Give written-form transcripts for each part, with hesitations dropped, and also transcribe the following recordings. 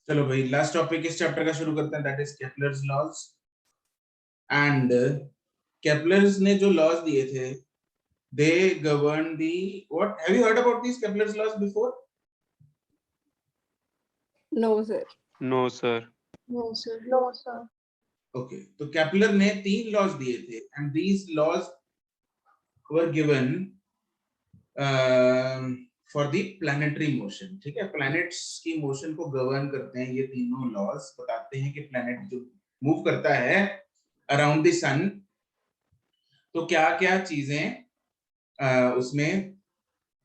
चलो भाई last topic इस चैप्टर का शुरू करते हैं, that is Kepler's laws. And Kepler's ने जो लॉज दिए थे, they govern the what, have you heard about this Kepler's laws before? No, sir. No, sir. No, sir. No, sir. Okay, तो केपलर ने 3 लॉज दिए थे and these laws were given for the planetary motion. ठीक है, planets की motion को govern करते हैं ये तीनों लॉज। बताते हैं कि प्लैनेट जो मूव करता है अराउंड द सन, तो क्या क्या चीजें उसमें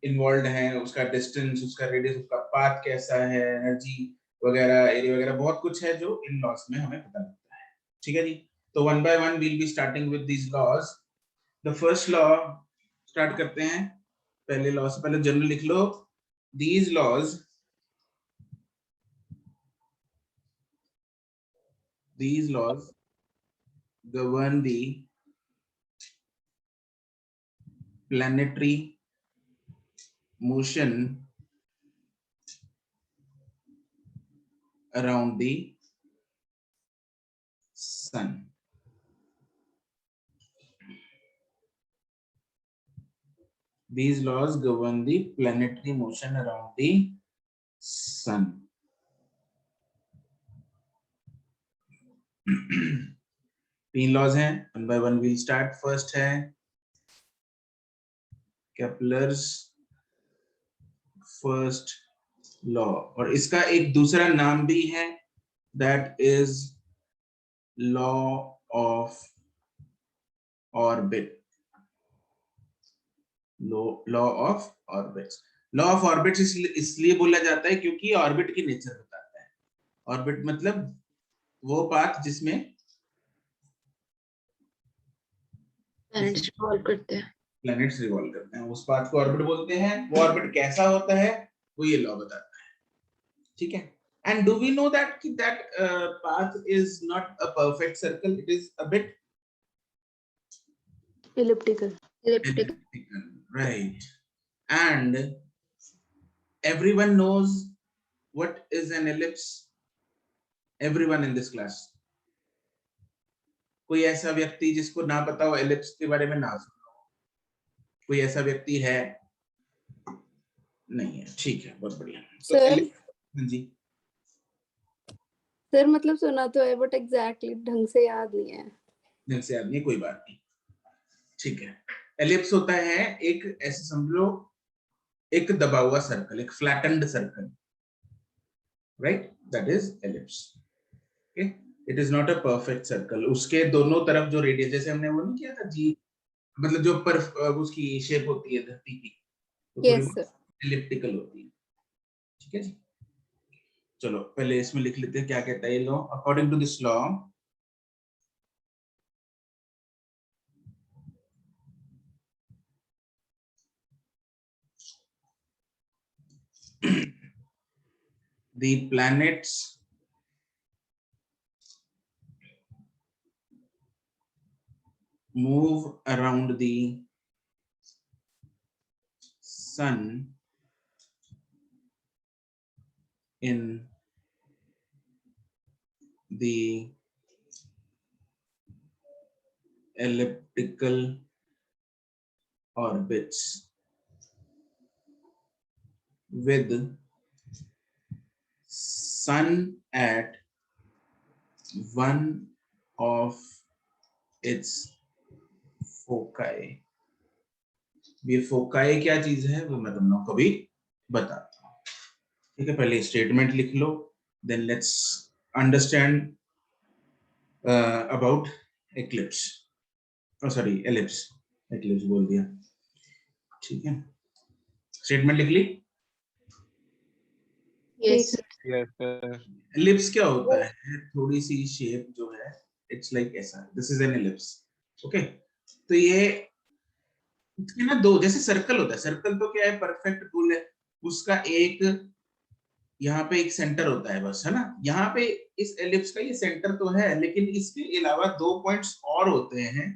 इन्वॉल्व हैं, उसका डिस्टेंस, उसका रेडियस, उसका पाथ कैसा है, एनर्जी वगैरह, एरिया वगैरह, बहुत कुछ है जो इन लॉज में हमें पता लगता है। ठीक है जी, तो one by one we'll be starting with these laws. The first law start करते हैं। पहले लॉ से पहले जनरल लिख लो, these laws govern the planetary motion around the sun. These laws govern the planetary motion around the sun. तीन laws हैं, one by one we'll start. First है केपलर्स फर्स्ट लॉ, और इसका एक दूसरा नाम भी है, that is law of orbit. Law of orbits. Law of orbits इसलिए बोला जाता है क्योंकि ऑर्बिट की नेचर बताता है। ऑर्बिट मतलब वो पाथ जिसमें प्लैनेट्स रिवॉल्व करते हैं। प्लैनेट्स रिवॉल्व करते हैं, उस पाथ को ऑर्बिट बोलते हैं। वो ऑर्बिट कैसा होता है वो ये लॉ बताता है। ठीक है, and do we know that that path is not a perfect circle, it is a bit Elliptical. right? And everyone knows what is an ellipse? Everyone in this class, कोई ऐसा व्यक्ति जिसको ना पता हो एलिप्स के बारे में, ना सुना हो? कोई ऐसा व्यक्ति है? नहीं है, ठीक है, बहुत बढ़िया। सर जी सर, मतलब सुना तो है बट एग्जैक्टली ढंग से याद नहीं है। ढंग से याद नहीं, कोई बात नहीं, ठीक है। एलिप्स होता है एक, ऐसे समझ लो, एक दबा हुआ सर्कल, एक flattened circle, right? That is ellipse. Okay, it is not a perfect circle. उसके दोनों तरफ जो रेडियस, जैसे हमने वो नहीं किया था जी, मतलब जो पर उसकी शेप होती है धरती की, तो यस सर। एलिप्टिकल होती है। ठीक है जी, चलो पहले इसमें लिख लेते हैं क्या कहता है ये law. According to this law, the planets move around the sun in the elliptical orbits with sun at one of its foci। ये फोकाई क्या चीज है वो मैं तुम लोगों को भी बताता हूँ। ठीक है, पहले स्टेटमेंट लिख लो, then let's understand about eclipse, sorry ellipse, eclipse बोल दिया। ठीक है, स्टेटमेंट लिख ली। Yes. Yes, sir. एलिप्स क्या होता है? थोड़ी सी शेप जो है, इट्स लाइक ऐसा, this is an ellipse. Okay, तो ये ना दो, जैसे सर्कल होता है, सर्कल तो क्या है, परफेक्ट गोल है, उसका एक यहाँ पे एक सेंटर होता है बस, है ना? यहाँ पे इस एलिप्स का ये सेंटर तो है, लेकिन इसके अलावा 2 पॉइंट्स और होते हैं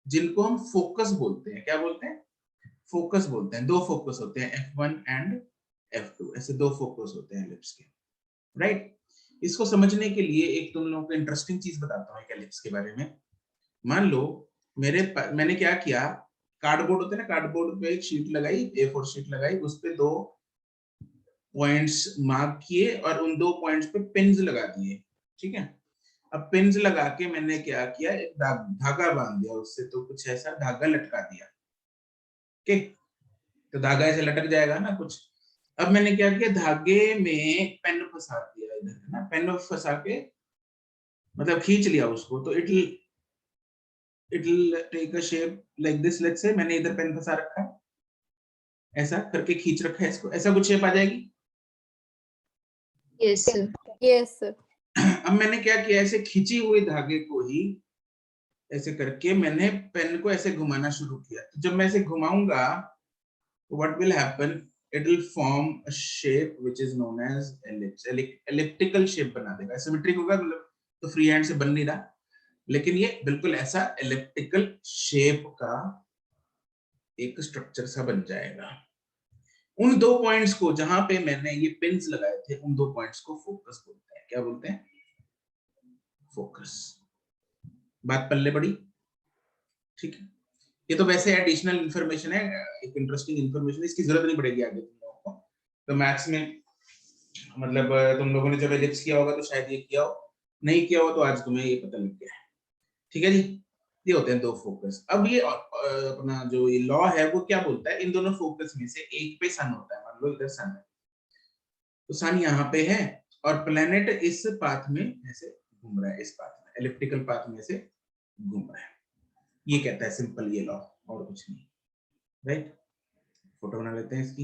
जिनको हम फोकस बोलते हैं। क्या बोलते हैं? फोकस बोलते हैं। 2 फोकस होते हैं, F1 एंड F2, ऐसे 2 फोकस होते हैं एलिप्स के, राइट? इसको समझने के लिए एक तुम लोगों को इंटरेस्टिंग चीज बताता हूँ एलिप्स के बारे में। मान लो मैंने क्या किया, कार्डबोर्ड होते हैं ना, कार्डबोर्ड पे एक शीट लगाई, A4 शीट लगाई, उस पे 2 पॉइंट्स मार्क किए और उन 2 पॉइंट्स पे पिन्स लगा दिए, ठीक है। अब पिन्स लगा के मैंने क्या किया, एक धागा बांध दिया उससे, तो कुछ ऐसा धागा लटका दिया, ठीक। तो धागा ऐसे लटक जाएगा ना कुछ। अब मैंने क्या किया, धागे में पेन फंसा दिया इधर, है ना, पेन फंसा के मतलब खींच लिया उसको, तो it will take a shape like this. Let's say मैंने इधर पेन फंसा रखा है, ऐसा करके खींच रखा है इसको, ऐसा कुछ शेप आ जाएगी। Yes, sir. Yes, sir. अब मैंने क्या किया, ऐसे खींची हुई धागे को ही ऐसे करके मैंने पेन को ऐसे घुमाना शुरू किया। तो जब मैं ऐसे घुमाऊंगा तो what will happen, it will form a shape which is known as ellipse, elliptical shape बना देगा। सिमेट्रिक होगा मतलब तो फ्री हैंड से बन नहीं रहा, लेकिन ये बिल्कुल ऐसा एलिप्टिकल शेप का एक स्ट्रक्चर सा बन जाएगा। उन 2 पॉइंट्स को जहां पे मैंने ये पिन्स लगाए थे, उन 2 पॉइंट्स को फोकस बोलते हैं। क्या बोलते हैं? फोकस। बात पल्ले पड़ी? ठीक है। ये तो वैसे एडिशनल इंफॉर्मेशन है, एक इंटरेस्टिंग इंफॉर्मेशन, इसकी जरूरत नहीं पड़ेगी आगे तुम लोगों को। तो मैथ्स में मतलब तुम लोगों ने जब एलिप्स किया होगा तो शायद ये किया हो, नहीं किया हो तो आज तुम्हें ये पता लग गया है। ठीक है जी, ये होते हैं 2 फोकस। अब ये अपना जो ये लॉ है वो क्या बोलता है, इन दोनों फोकस में से एक पे सन होता है। मान लो इधर सन है, तो सन यहाँ पे है और प्लेनेट इस पाथ में ऐसे घूम रहा है, इस पाथ में, एलिप्टिकल पाथ में से घूम रहा है। ये कहता है सिंपल ये लॉ, और कुछ नहीं। राइट, फोटो बना लेते हैं इसकी।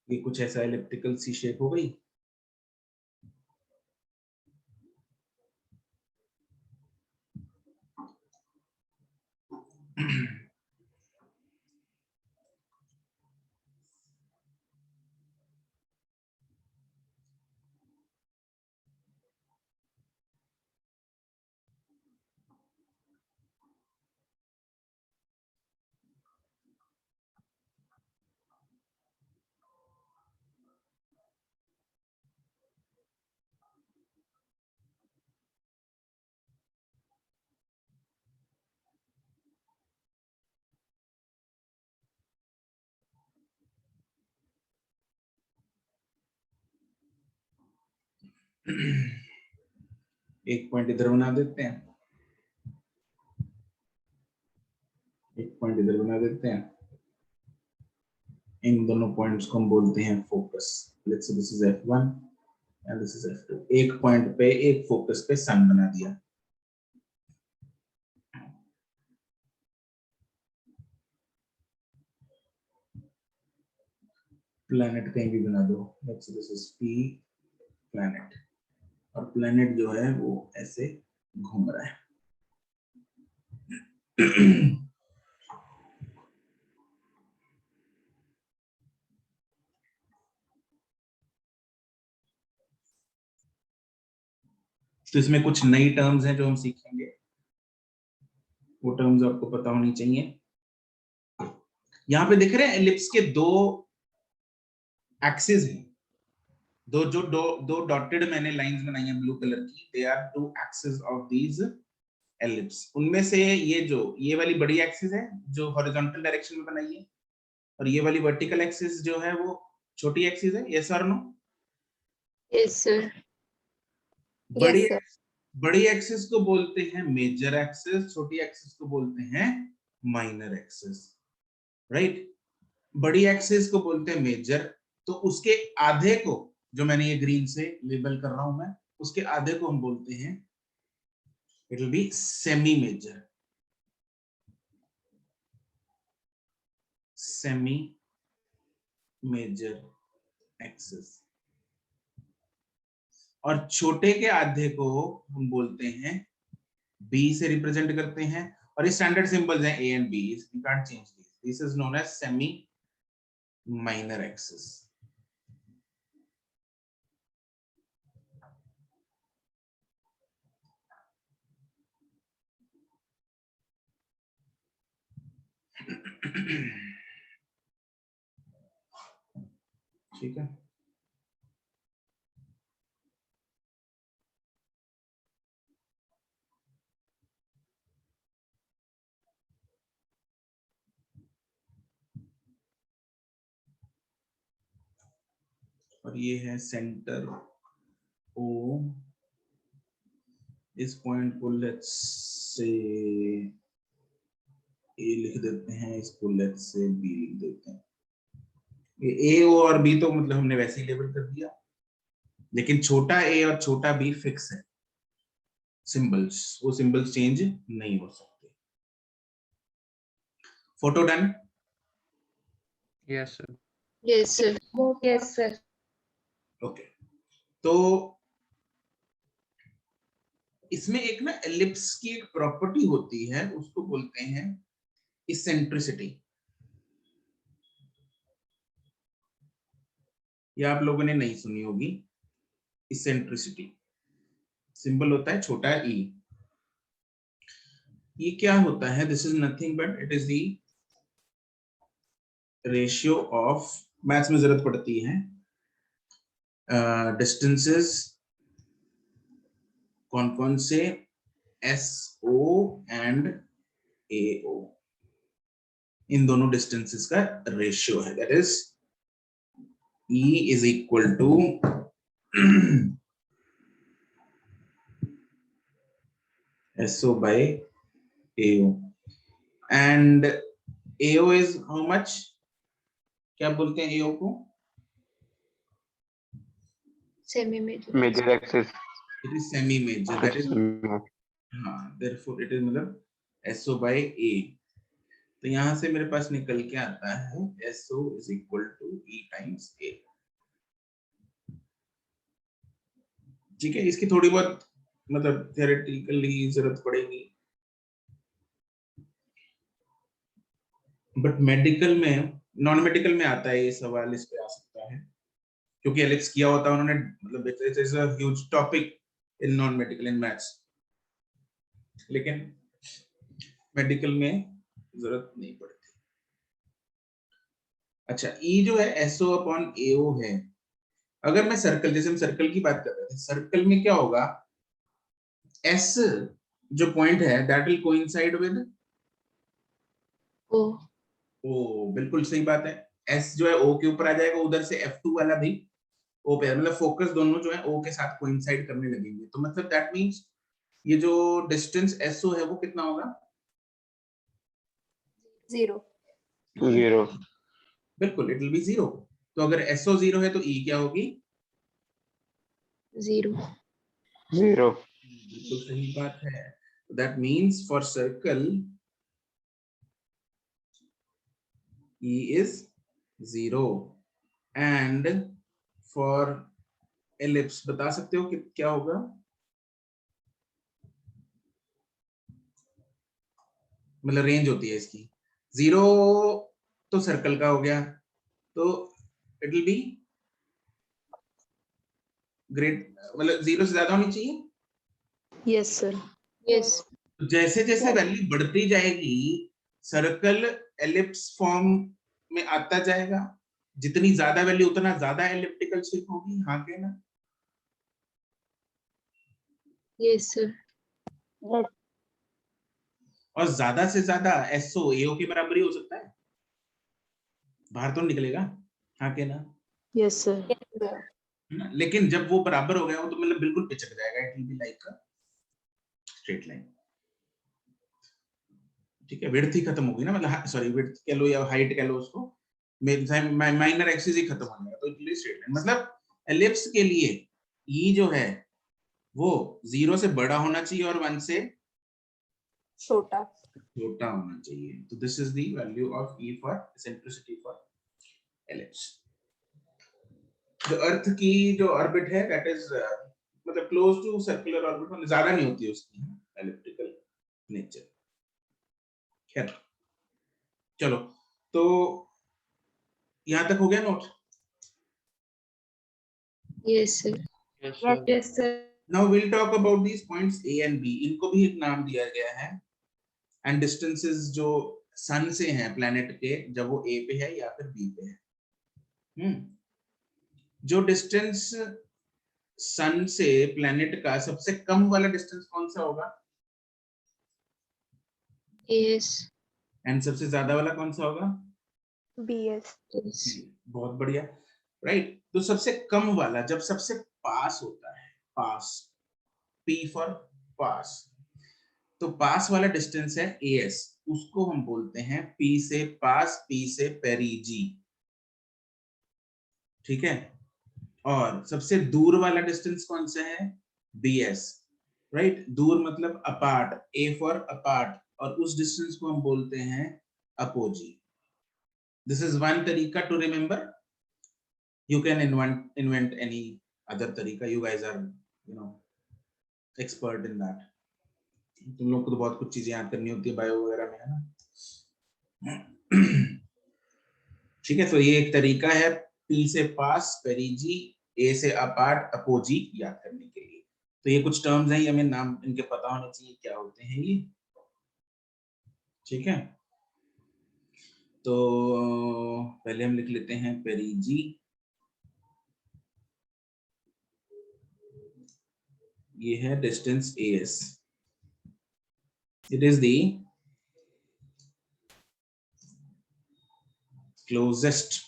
ये कुछ ऐसा एलिप्टिकल सी शेप हो गई। एक पॉइंट इधर बना देते हैं, एक पॉइंट इधर बना देते हैं। इन दोनों पॉइंट्स को हम बोलते हैं focus. Let's say this is F1 and this is F2। एक पॉइंट पे, एक फोकस पे सन बना दिया। प्लैनेट कहीं भी बना दो। Let's say this is P, planet, और प्लैनेट जो है वो ऐसे घूम रहा है। तो इसमें कुछ नई टर्म्स हैं जो हम सीखेंगे, वो टर्म्स आपको पता होनी चाहिए। यहाँ पे देख रहे हैं एलिप्स के 2 एक्सिस हैं, दो डॉटेड मैंने लाइंस बनाई हैं ब्लू कलर की, they are 2 axis of these ellipse. उनमें से ये वाली बड़ी एक्सिस है जो हॉरिजॉन्टल डायरेक्शन में बनाई है, और ये वाली वर्टिकल एक्सिस जो है वो छोटी एक्सिस है। यस और नो? Yes, sir. बड़ी Yes, sir. बड़ी एक्सिस को बोलते हैं मेजर एक्सिस, छोटी एक्सिस को बोलते हैं माइनर एक्सिस। राइट, बड़ी एक्सिस को बोलते हैं मेजर, तो उसके आधे को, जो मैंने ये ग्रीन से लेबल कर रहा हूं मैं, उसके आधे को हम बोलते हैं, it will be semi major, semi major axis. और छोटे के आधे को हम बोलते हैं, बी से रिप्रेजेंट करते हैं, और ये स्टैंडर्ड सिंबल्स हैं A and B, you can't change this is known as semi minor axis. ठीक है, और ये है सेंटर ओ, इस पॉइंट को लेट्स से ए लिख देते हैं, इसको लेट्स से बी लिख देते हैं। ये ए ओ और बी तो मतलब हमने वैसे ही लेबल कर दिया, लेकिन छोटा ए और छोटा बी फिक्स है सिंबल्स, वो सिंबल्स चेंज नहीं हो सकते। Photo done? Yes, sir. Yes, sir. Yes, sir. Okay, तो इसमें एक ना एलिप्स की एक प्रॉपर्टी होती है, उसको बोलते हैं इसेंट्रिसिटी। ये आप लोगों ने नहीं सुनी होगी, इसेंट्रिसिटी सिंबल होता है छोटा ई। ये क्या होता है? This is nothing but it is the ratio of, maths में जरूरत पड़ती है, डिस्टेंसेस कौन कौन से, SO एंड AO, इन दोनों डिस्टेंसेस का रेशियो है, that is E is equal to SO by AO, and AO is how much? क्या बोलते हैं AO को? Semi-major. Major axis. It is semi-major, that is, हाँ, therefore it is मतलब SO by A। तो यहाँ से मेरे पास निकल के आता है SO is equal to E times A। ठीक है, इसकी थोड़ी बहुत मतलब थियोरेटिकली जरूरत पड़ेगी, बट मेडिकल में, नॉन मेडिकल में आता है ये सवाल, इस पे आ सकता है क्योंकि एलिप्स किया होता है उन्होंने, मतलब it is a huge topic in non medical in maths, लेकिन मेडिकल में जरूरत नहीं पड़ती। अच्छा, ई जो है SO अपॉन AO है। अगर मैं सर्कल, जैसे हम सर्कल की बात कर रहे थे, सर्कल में क्या होगा, S जो पॉइंट है that will coincide with O. ओ, बिल्कुल सही बात है। S जो है O के ऊपर आ जाएगा, उधर से F2 वाला भी O पे, मतलब फोकस दोनों जो है O के साथ कोइंसाइड करने लगेंगे, तो मतलब दैट मींस ये जो डिस्टेंस SO है वो कितना होगा? 0। 0. बिल्कुल, इट विल बी 0। तो अगर SO 0 है तो E क्या होगी? 0. 0. बिल्कुल सही बात है। That means for circle E is 0 and for ellipse बता सकते हो कि क्या होगा? मतलब रेंज होती है इसकी, 0 तो सर्कल का हो गया, तो इट विल बी ग्रेट, मतलब 0 से ज्यादा होनी चाहिए। Yes, sir. Yes. जैसे जैसे वैल्यू बढ़ती जाएगी सर्कल एलिप्स फॉर्म में आता जाएगा, जितनी ज्यादा वैल्यू उतना ज्यादा एलिप्टिकल शेप होगी, हाँ के ना? Yes, sir. Yes. और ज्यादा से ज्यादा SO AO के बराबर ही हो सकता है, बाहर तो निकलेगा, हाँ के ना? Yes, sir. लेकिन जब वो बराबर हो गया वो तो मतलब बिल्कुल पिचक जाएगा, it will be like a straight line. ठीक है, विड्थ ही खत्म होगी ना, मतलब सॉरी विड्थ कह लो या हाइट कह लो उसको, माइनर एक्सिस ही खत्म हो जाएगा, तो it will be straight line. मतलब एलिप्स के लिए E जो है वो 0 से बड़ा होना चाहिए और 1 से छोटा। छोटा होना चाहिए। तो this is the value of E for eccentricity for ellipse. जो अर्थ की जो ऑर्बिट है दैट इज मतलब क्लोज टू सर्कुलर ऑर्बिट, मतलब ज्यादा नहीं होती है उसकी एलिप्टिकल नेचर। खैर चलो, तो यहां तक हो गया note? Yes, sir. Yes, sir. Yes, sir. Now will talk about these points A and B। इनको भी एक नाम दिया गया है, एंड डिस्टेंसेस जो सन से हैं प्लैनेट के, जब वो A पे है या फिर B पे है। जो डिस्टेंस सन से प्लैनेट का सबसे कम वाला डिस्टेंस कौन सा होगा, yes, एंड सबसे ज्यादा वाला कौन सा होगा? BS. yes, बहुत बढ़िया, राइट। तो सबसे कम वाला जब सबसे पास होता है, पास, P फॉर पास, तो पास वाला डिस्टेंस है AS, उसको हम बोलते हैं P से पास, P से पेरिजी, ठीक है। और सबसे दूर वाला डिस्टेंस कौन सा है? BS, right. दूर मतलब अपार्ट, A फॉर अपार्ट, और उस डिस्टेंस को हम बोलते हैं अपोजी। दिस इज वन तरीका to remember. You can invent any other तरीका. You guys are, expert in that. तुम लोग को तो बहुत कुछ चीजें याद करनी होती है बायो वगैरह में, है ना? ठीक है, तो ये एक तरीका है P से पास, पेरिजी, A से अपार्ट, अपोजी याद करने के लिए। तो ये कुछ टर्म्स हैं, ये हमें नाम इनके पता होने चाहिए क्या होते हैं ये, ठीक है। तो पहले हम लिख लेते हैं पेरिजी, ये है distance AS, it is the closest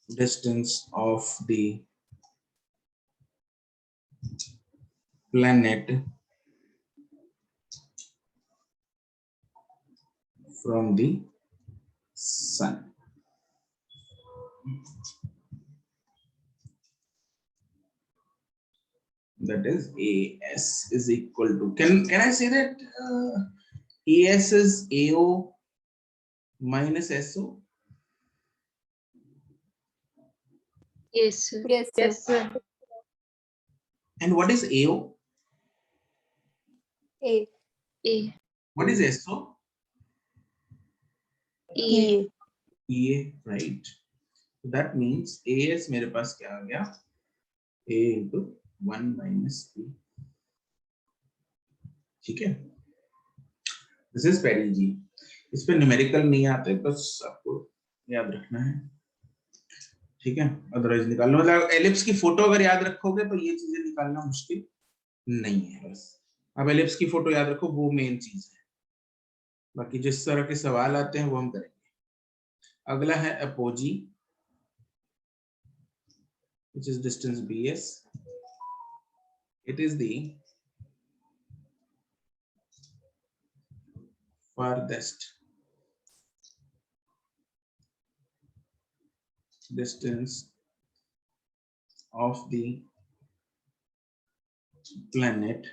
distance of the planet from the sun. That is AS is equal to, can I say that AS is AO minus SO? yes, sir. Yes, sir. Yes, sir. And what is AO? A. A, What is SO? E, EA, right? So that means AS मेरे पास क्या आ गया? A into 1 minus B. ठीक है, this is पेरिजी। इस पे numerical नहीं आते, बस आपको याद रखना है, ठीक है। अदरवाइज निकालना, मतलब एलिप्स की फोटो अगर याद रखोगे तो ये चीजें निकालना मुश्किल नहीं है। बस अब एलिप्स की फोटो याद रखो, वो मेन चीज है, बाकी जिस तरह के सवाल आते हैं वो हम करेंगे। अगला है apogee, which is distance BS. It is the farthest distance of the planet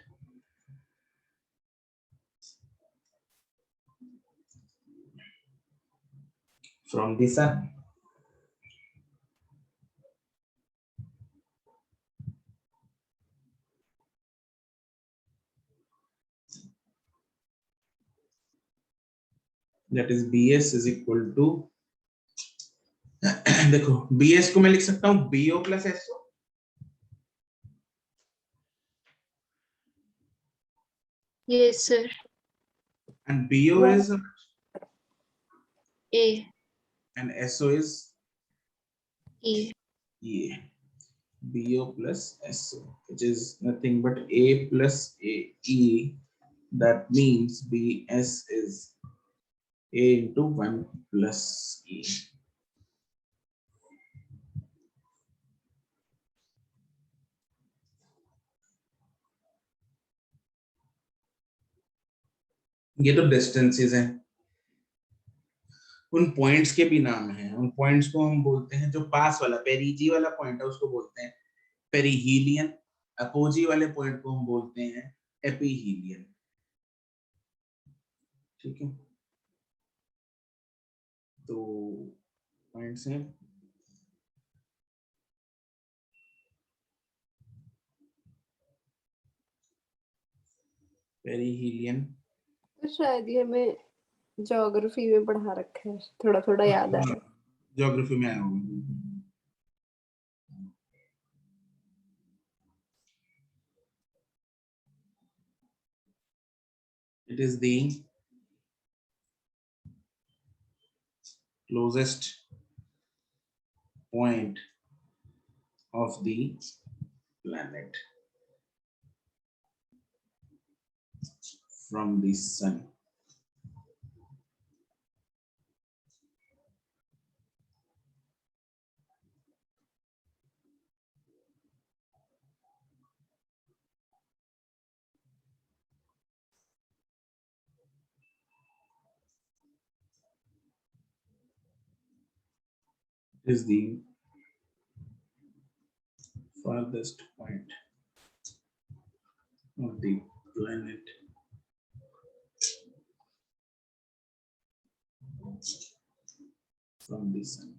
from the sun. That is BS is equal to देखो BS को मैं लिख सकता हूँ BO plus SO, yes, sir. and BO is A, and SO is E, E. BO plus SO, which is nothing but A plus AE. That means BS is A into 1 plus E. ये तो distances हैं, उन points के भी नाम हैं। उन points को हम बोलते हैं, जो पास वाला पेरिजी वाला पॉइंट है उसको बोलते हैं पेरीहीलियन, अपोजी वाले पॉइंट को हम बोलते हैं एपीहीलियन, ठीक है। तो पॉइंट्स हैं, पेरीहीलियन, तो शायद ये हमें ज्योग्राफी में पढ़ा रखा है, थोड़ा थोड़ा याद आ रहा है। ज्योग्राफी में आया होगा। It is the closest point of the planet from the sun. Is the farthest point of the planet from the sun.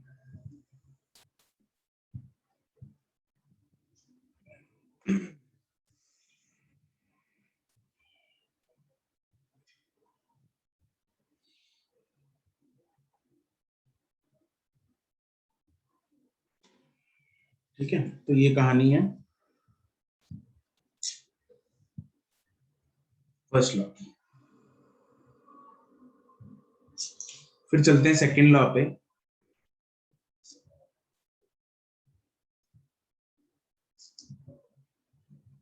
ठीक है, तो ये कहानी है फर्स्ट लॉ की। फिर चलते हैं सेकंड लॉ पे।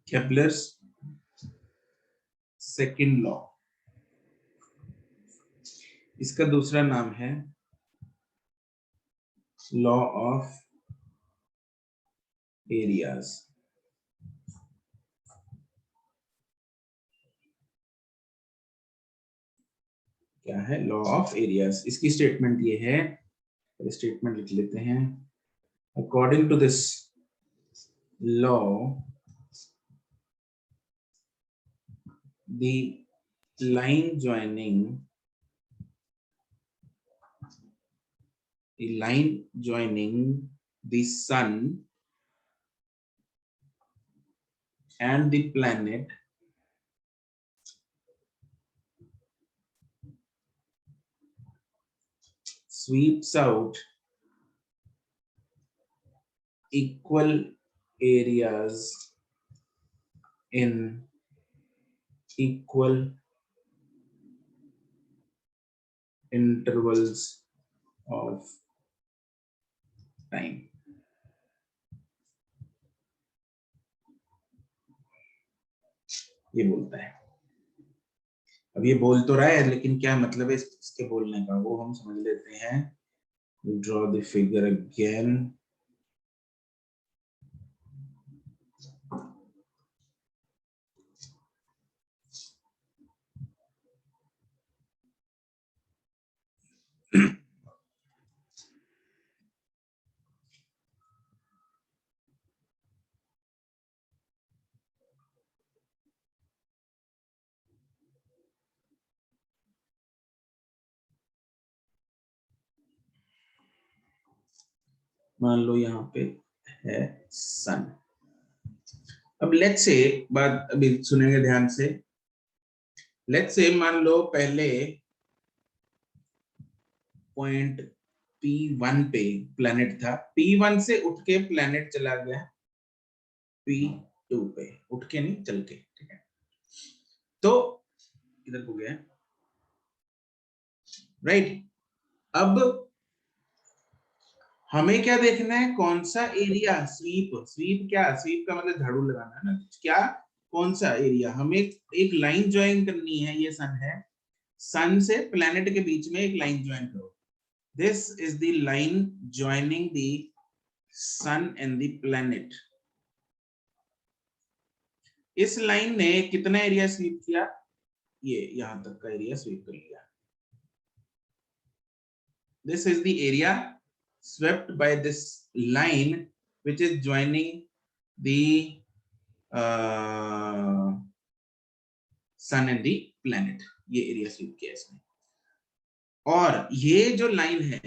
केपलर्स सेकंड लॉ, इसका दूसरा नाम है लॉ ऑफ एरियाज। क्या है? Law of areas. इसकी स्टेटमेंट ये है, स्टेटमेंट लिख लेते हैं। According to this law, the line joining the sun and the planet sweeps out equal areas in equal intervals of time। ये बोलता है। अब ये बोल तो रहा है, लेकिन क्या मतलब है इसके बोलने का, वो हम समझ लेते हैं। Draw the figure again. मान लो यहाँ पे है सन। अब लेट्स से, बात अभी सुनेंगे ध्यान से। लेट्स से मान लो पहले पॉइंट P1 पे प्लैनेट था, P1 से उठ के प्लैनेट चला गया P2 पे, उठ के नहीं, चल के। ठीक है, तो इधर हो गया, राइट। अब हमें क्या देखना है? कौन सा एरिया स्वीप, स्वीप क्या, स्वीप का मतलब झाड़ू लगाना है ना, क्या, कौन सा एरिया। हमें एक लाइन ज्वाइन करनी है। ये सन है, सन से प्लैनेट के बीच में एक लाइन ज्वाइन करो। This is the line joining the sun and the planet. इस लाइन ने कितना एरिया स्वीप किया? ये यहां तक का एरिया स्वीप कर लिया। This is the area swept by this line which is joining the sun and the planet। ये एरिया स्वीप किया इसने। और ये जो लाइन है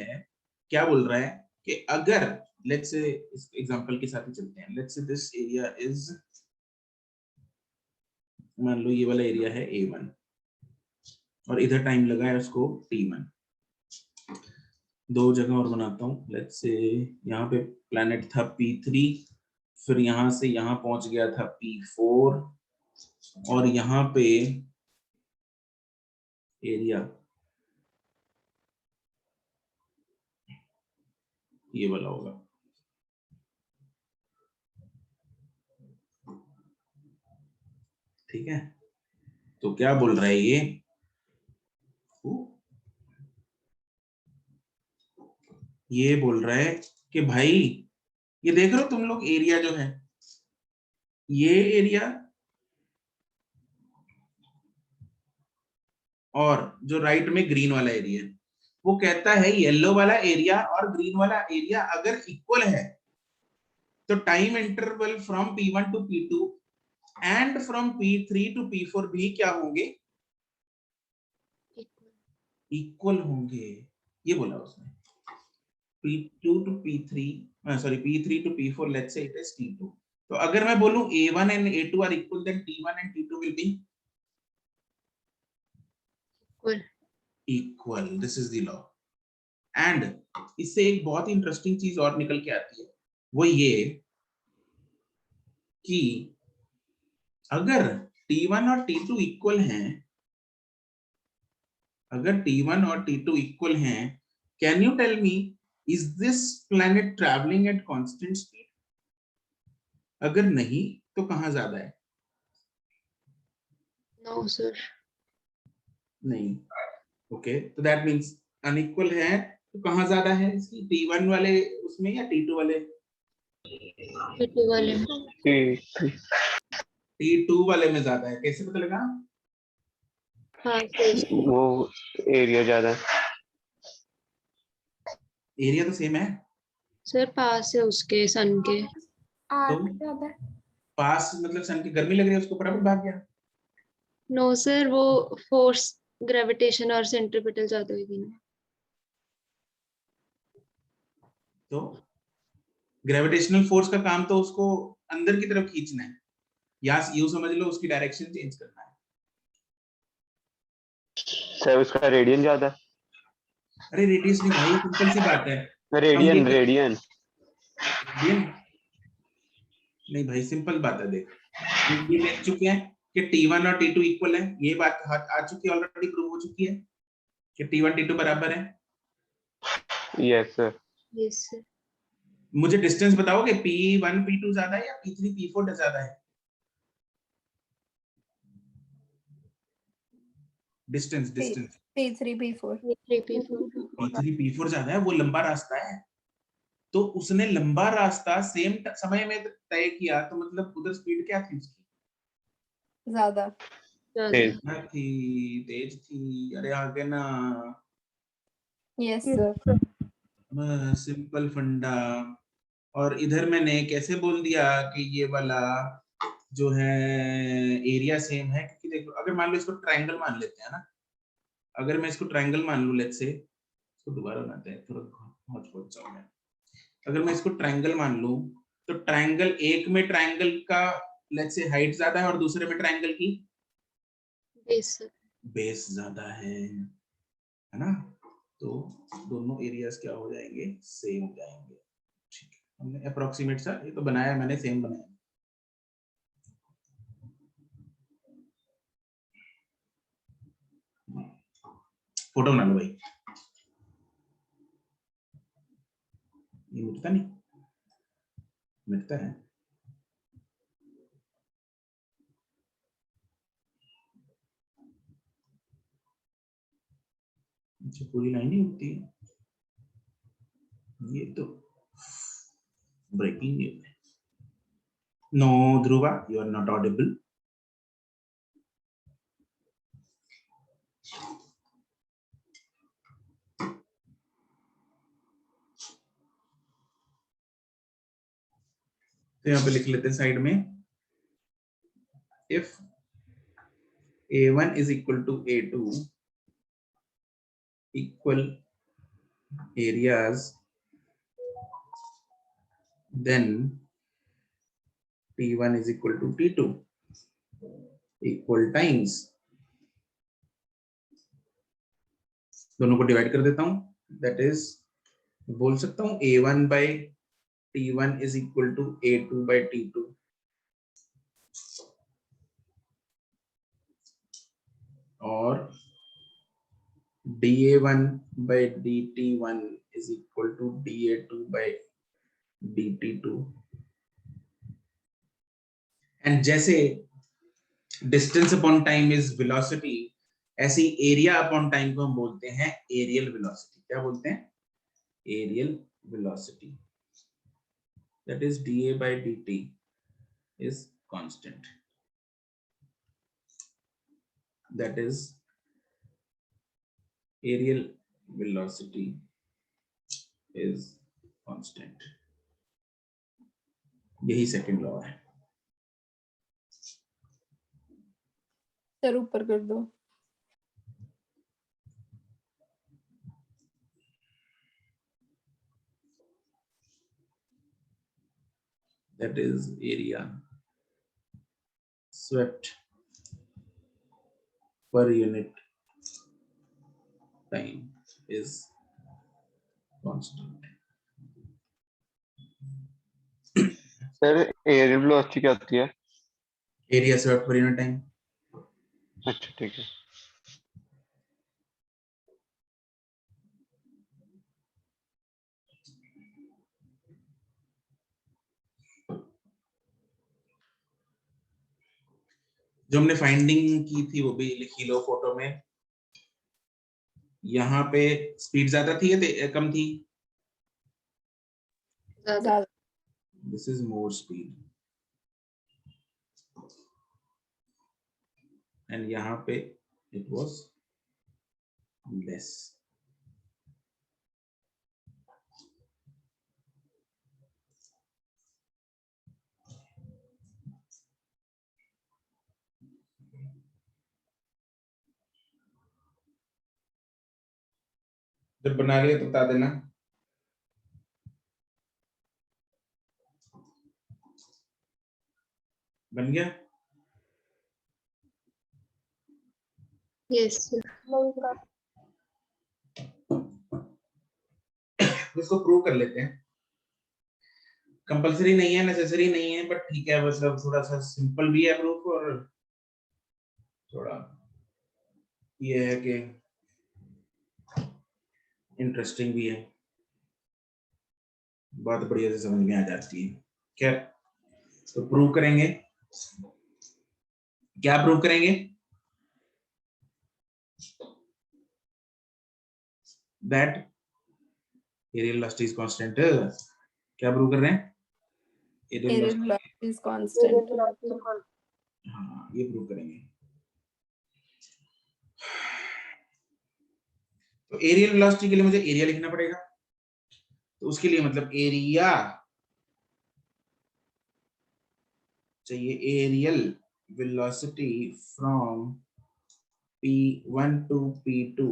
क्या बोल रहा है कि अगर लेट्स से, इस एग्जांपल के साथ ही चलते हैं। Let's say this area is, मान लो ये वाला एरिया है A1 और इधर टाइम लगा है उसको T1। दो जगह और बनाता हूँ। लेट्स से यहाँ पे प्लैनेट था P3, फिर यहाँ से यहाँ पहुंच गया था P4, और यहाँ पे एरिया ये वाला होगा। ठीक है, तो क्या बोल रहा है ये बोल रहा है कि भाई ये देख रहे हो तुम लोग एरिया जो है, ये एरिया और जो राइट में ग्रीन वाला एरिया, वो कहता है येलो वाला एरिया और ग्रीन वाला एरिया अगर इक्वल है तो time interval from P1 to P2 and from P3 to P4 भी क्या होंगे, इक्वल होंगे। ये बोला उसने। P2 to P3 sorry P3 to P4 let's say it is T2। तो अगर मैं बोलूं A1 and A2 are equal then T1 and T2 will be equal. This is the law. And इससे एक बहुत ही इंटरेस्टिंग चीज और निकल के आती है, वो ये कि अगर T1 और T2 इक्वल हैं, अगर T1 और T2 इक्वल हैं, can you tell me is this planet travelling at constant speed? अगर नहीं तो कहां ज्यादा है? No sir. नहीं। ओके, तो दैट मींस अनइक्वल है, तो कहां ज्यादा है इसकी, T1 वाले उसमें या T2 वाले? P2 वाले में। T2 वाले में ज्यादा है। कैसे पता लगा? हाँ सर। वो एरिया ज्यादा है। एरिया तो सेम है। सर पास है उसके सन के। तो पास मतलब सन की गर्मी लग रही है उसको, बराबर भाग गया। नो सर, वो फोर्स ग्रेविटेशन और सेंट्रीपिटल ज्यादा होगी ना। तो ग्रेविटेशनल फोर्स का काम तो उसको अंदर की तरफ खींचना है, या यूं समझ लो उसकी डायरेक्शन चेंज करना है। सर उसका रेडियन ज्यादा है। अरे रेडियस नहीं भाई, सिंपल सी बात है। रेडियन रेडियन रेडियन नहीं भाई, सिंपल बात है। देख, ये देख चुके हैं कि T1 और T2 इक्वल है, ये बात आ चुकी है, ऑलरेडी प्रूव हो चुकी है कि T1 T2 बराबर है। Yes sir. Yes sir. मुझे डिस्टेंस बताओगे P1 P2 ज्यादा है या P3 P4 ज्यादा है? Distance distance P3 P4 P3 P4 ज्यादा है, वो लंबा रास्ता है। तो उसने लंबा रास्ता सेम समय में तय किया, तो मतलब उधर स्पीड क्या थी उसकी? ज्यादा। तेज। तेज थी। अरे आगे ना, यस सर। सिंपल फंडा। और इधर मैंने कैसे बोल दिया कि ये वाला जो है एरिया सेम है, क्योंकि देखो अगर मान लो इसको ट्रायंगल मान लेते हैं ना, अगर मैं इसको ट्रायंगल मान लूं, लेट्स से इसको दोबारा बनाते हैं, थोड़ा बहुत जाओ मैं। अगर मैं इसको ट्रायंगल मान लूं, तो ट्रायंगल एक में ट्रायंगल का लेट्स से हाइट ज्यादा है और दूसरे में ट्रायंगल की बेस ज्यादा है ना? तो दोनों एरियाज क्या हो जाएंगे, सेम हो जाएंगे। ठीक है, हमने अप्रोक्सीमेट सा ये तो बनाया, मैंने सेम बनाया। फोटो बना लो भाई, ये मिटता नहीं, मिटता है। अच्छा, पूरी लाइन ही उठती है, ये तो ब्रेकिंग न्यूज है। No Dhruva, you are not audible. तो यहाँ पे लिख लेते हैं साइड में, if A1 is equal to A2 equal areas, then T1 is equal to T2 equal times, दोनों को डिवाइड कर देता हूं, दैट इज बोल सकता हूं A1 by T1 is equal to A2 by T2, और dA1 by dt1 is equal to dA2 by dt2, and जैसे distance upon time is velocity, ऐसे ही एरिया अपॉन टाइम को हम बोलते हैं एरियल वेलोसिटी। क्या बोलते हैं? Areal velocity. That is dA by dt is constant, that is aerial velocity is constant। यही सेकंड लॉ है। सर ऊपर कर दो। that is area swept per unit time is constant। Sir areal velocity क्या होती है? area swept per unit time। अच्छा ठीक है। जो हमने फाइंडिंग की थी वो भी लिखी लो फोटो में। यहाँ पे स्पीड ज्यादा थी या कम थी? ज्यादा। This is more speed, and यहाँ पे इट वाज लेस। जब बना लिया तो बता देना। बन गया? Yes sir. इसको प्रूव कर लेते हैं। कंपलसरी नहीं है, नेसेसरी नहीं है, बट ठीक है, मतलब थोड़ा सा सिंपल भी है प्रूफ, और थोड़ा ये है कि इंटरेस्टिंग भी है, बात बढ़िया से समझ में आ जाती है। क्या तो प्रूव करेंगे? क्या प्रूव करेंगे? That areal velocity is constant. क्या प्रूव कर रहे हैं? Areal areal velocity is constant. हाँ, ये प्रूव करेंगे। तो एरियल वेलोसिटी के लिए मुझे एरिया लिखना पड़ेगा, तो उसके लिए मतलब एरिया चाहिए। Areal velocity from P1 to P2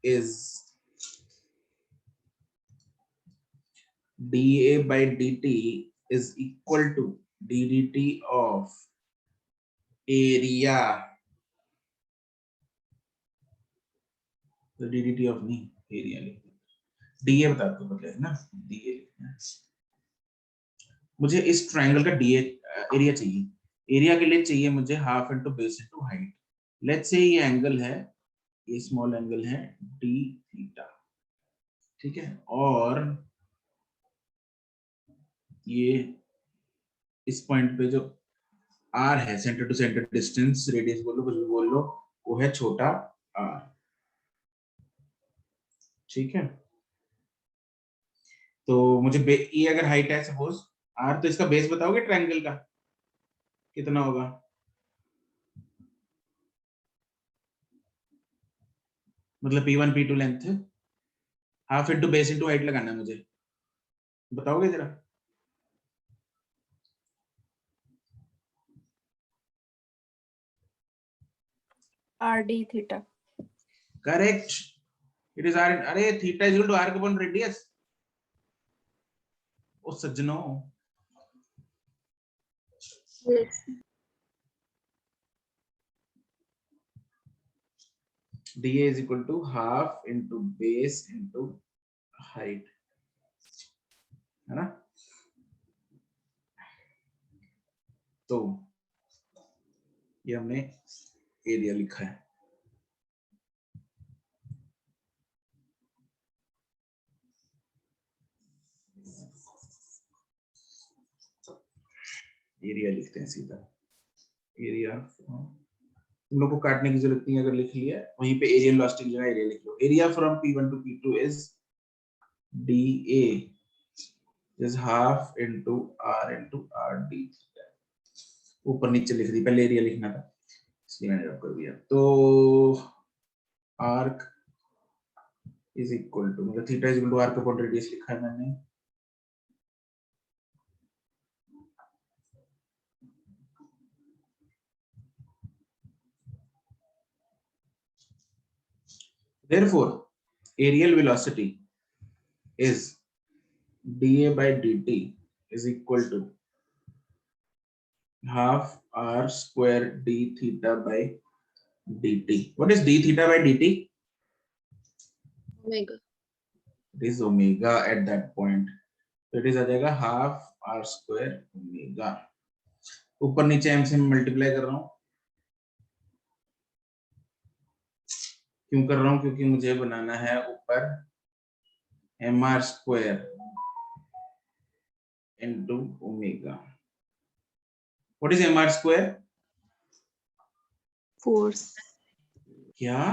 is dA by dt is equal to ddt of area, तो ddt of नहीं, एरिया लिखना है। dA बता दो बदले ना, dA लिखना है। मुझे इस ट्रायंगल का dA एरिया चाहिए। एरिया के लिए चाहिए मुझे half into base into height. Let's say ये एंगल है, ये स्मॉल एंगल है d थीटा, ठीक है, और ये इस पॉइंट पे जो r है, centre to centre distance, radius बोलो कुछ भी बोल लो, वो है छोटा r, ठीक है। तो मुझे ये अगर हाइट है सपोज r, तो इसका बेस बताओगे ट्रायंगल का कितना होगा? मतलब P1 P2 length, half into base into height लगाना है मुझे, बताओगे जरा? RD theta. Correct, it is r। अरे theta is equal to r upon radius. ओ सज्जनों, yes. dA is equal to half into base into height, है ना? तो ये हमने एरिया लिखा है। एरिया लिखते हैं सीधा, एरिया तुम लोग को काटने की जरूरत नहीं, अगर लिख लिया वहीं पे एरिया वेलोसिटी की जगह एरिया लिख लो। Area from P1 to P2 is dA is half into R into R d theta। ऊपर नीचे लिख दी, पहले एरिया लिखना था इसलिए मैंने ड्रॉप कर दिया। तो आर्क इज इक्वल टू, मतलब theta is equal to arc upon radius लिखा है मैंने। Therefore, aerial velocity is dA by dt is equal to half r square d theta by dt. What is d theta by dt? Omega. It is omega at that point. So it is आ जाएगा half r square omega। ऊपर नीचे m से multiply कर रहा हूँ, क्यों कर रहा हूँ? क्योंकि मुझे बनाना है ऊपर mr square into omega। What is mr square? Force क्या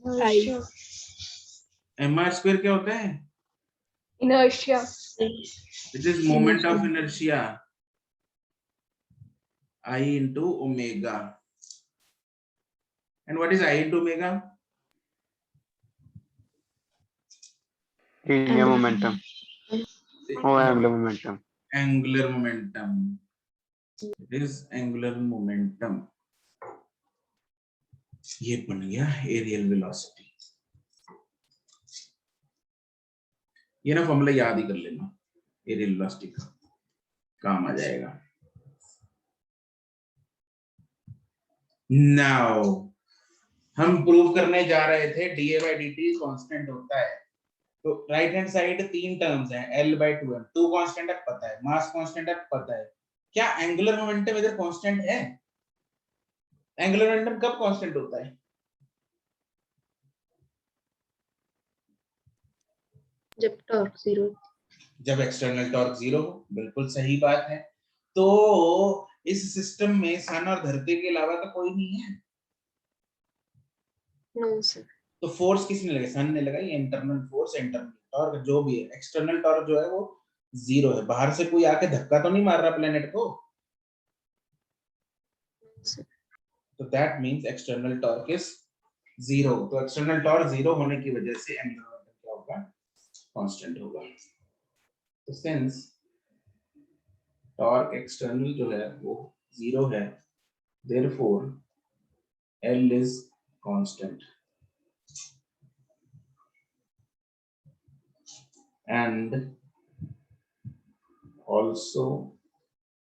Inertia. mr square क्या होता है? Inertia. It is moment of inertia, I into omega। And what is I into omega? linear momentum or angular momentum। Angular momentum। It is angular momentum। ये बन गया areal velocity. ये ना formula याद ही कर लेना, एरियल वेलोसिटी का काम आ जाएगा। नाउ हम प्रूव करने जा रहे थे dA by dt कांस्टेंट होता है। तो राइट हैंड साइड तीन टर्म्स हैं, L/2m, 2 कांस्टेंट है पता है, मास कांस्टेंट है पता है। क्या एंगुलर मोमेंटम इधर कांस्टेंट है? एंगुलर मोमेंटम कब कांस्टेंट होता है? जब टॉर्क 0। जब एक्सटर्नल टॉर्क 0 हो। बिल्कुल सही बात है। तो इस सिस्टम में सन और धरती के अलावा तो कोई नहीं है। No sir. तो फोर्स किसने लगाई? सन ने लगाई। इंटरनल फोर्स, इंटरनल टॉर्क जो भी है, एक्सटर्नल टॉर्क जो है वो 0 है। बाहर से कोई आके धक्का तो नहीं मार रहा प्लेनेट को। तो that means external torque is 0। तो एक्सटर्नल टॉर्क 0 होने की वजह से एंगुलर मोमेंटम क्या होगा? कांस्टेंट होगा। तो सिंस टॉर्क एक्सटर्नल जो है वो 0 है, therefore L is constant and also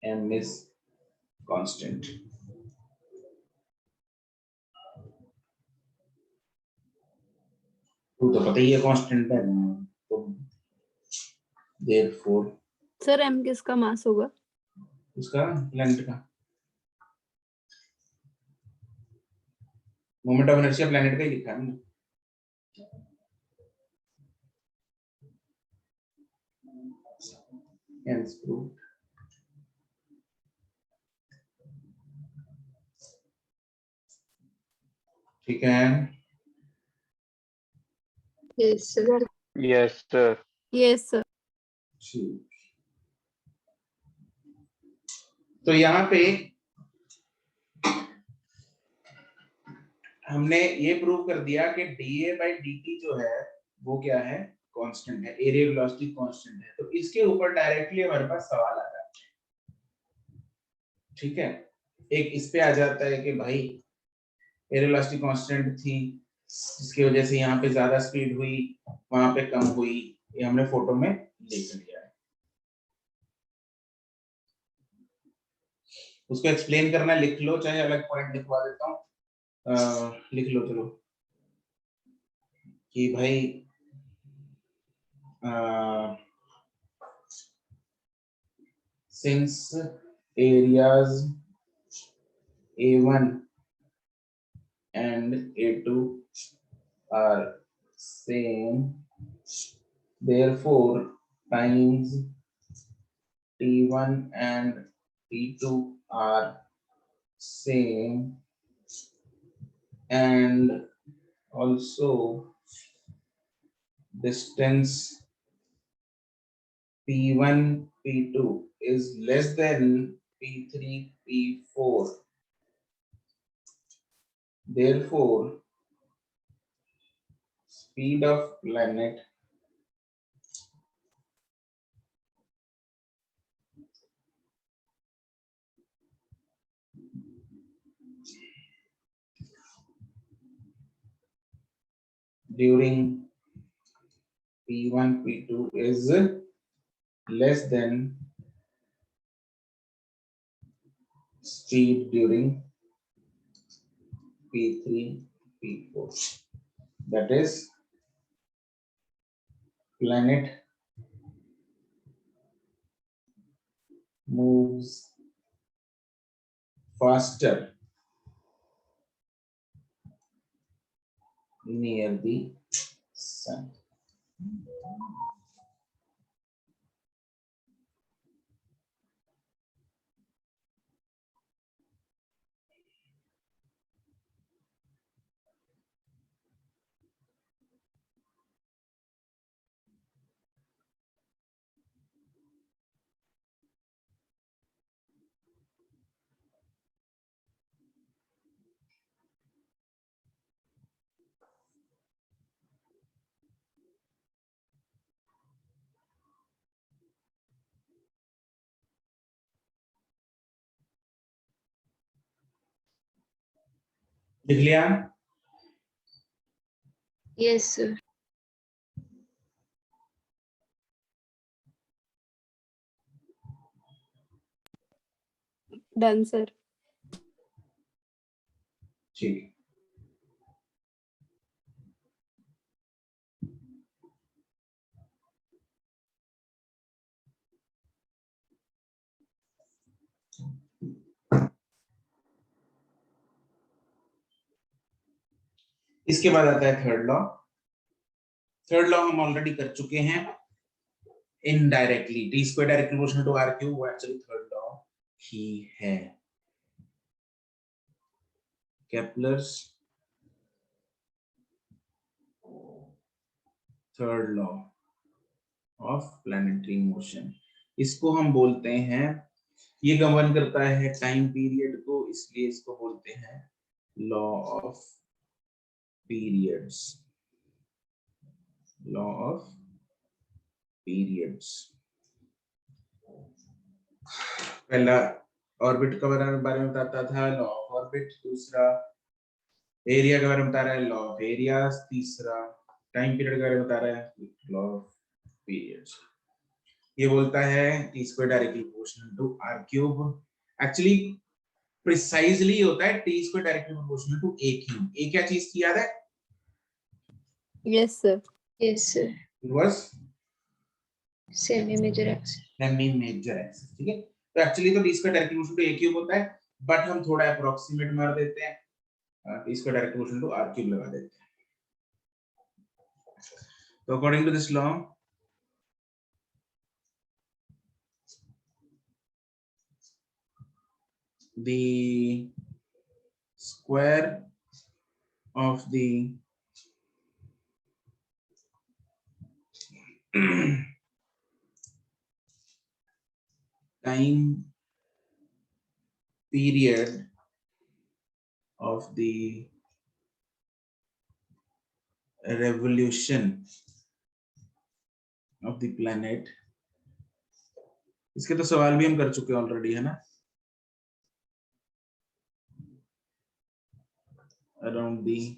M is constant। तो पता ही है कांस्टेंट है, तो therefore सर m किसका मास होगा? उसका प्लैनेट का मोमेंट ऑफ इनर्शिया प्लैनेट का ही लिखा है हमने। Hence proved। ठीक है। Yes sir. Yes sir. Yes sir. तो यहाँ पे हमने ये प्रूव कर दिया कि dA by dt जो है वो क्या है? कांस्टेंट है, एरिया वेलोसिटी कांस्टेंट है। तो इसके ऊपर डायरेक्टली हमारे पास सवाल आ रहा है। ठीक है, एक इस पे आ जाता है कि भाई एरिया वेलोसिटी कांस्टेंट थी, जिसकी वजह से यहाँ पे ज्यादा स्पीड हुई, वहां पे कम हुई। ये हमने फोटो में लिख लिया है। उसको एक्सप्लेन करना लिख लो, चाहे अलग पॉइंट लिखवा देता हूँ। लिख लो चलो कि भाई since areas A1 and A2 are same, therefore times T1 and T2 are same, and also distance P1 P2 is less than P3 P4. Therefore, speed of planet during P1 P2 is less than speed during P3 P4. That is, planet moves faster near the sun. लिख लिया? Yes, sir. Done sir. ठीक। इसके बाद आता है third law. Third law हम already कर चुके हैं indirectly, T square directly proportional to R cube, वो एक्चुअली थर्ड लॉ ही है, Kepler's third law of planetary motion. इसको हम बोलते हैं, ये गवर्न करता है टाइम पीरियड को, इसलिए इसको बोलते हैं law of periods, law of periods. पहला ऑर्बिट का बारे में बताता था, लॉ ऑफ ऑर्बिट। दूसरा एरिया के बारे में बता रहा है, लॉ ऑफ एरियाज। तीसरा टाइम पीरियड के बारे में बता रहा है, लॉ ऑफ पीरियड्स। ये बोलता है T square directly proportional to R cube. Actually precisely होता है T square directly proportional to A cube. A क्या चीज थी याद है? Yes sir. Yes, sir. It was Semi-major axis. Semi major axis. ठीक है, तो एक्चुअली तो T square directly proportional to A cube होता है, बट हम थोड़ा अप्रोक्सीमेट मार देते हैं, T square directly proportional to R cube लगा देते हैं। तो according to this law, the square of the time period of the revolution of the planet, इसके तो सवाल भी हम कर चुके ऑलरेडी, है ना, around the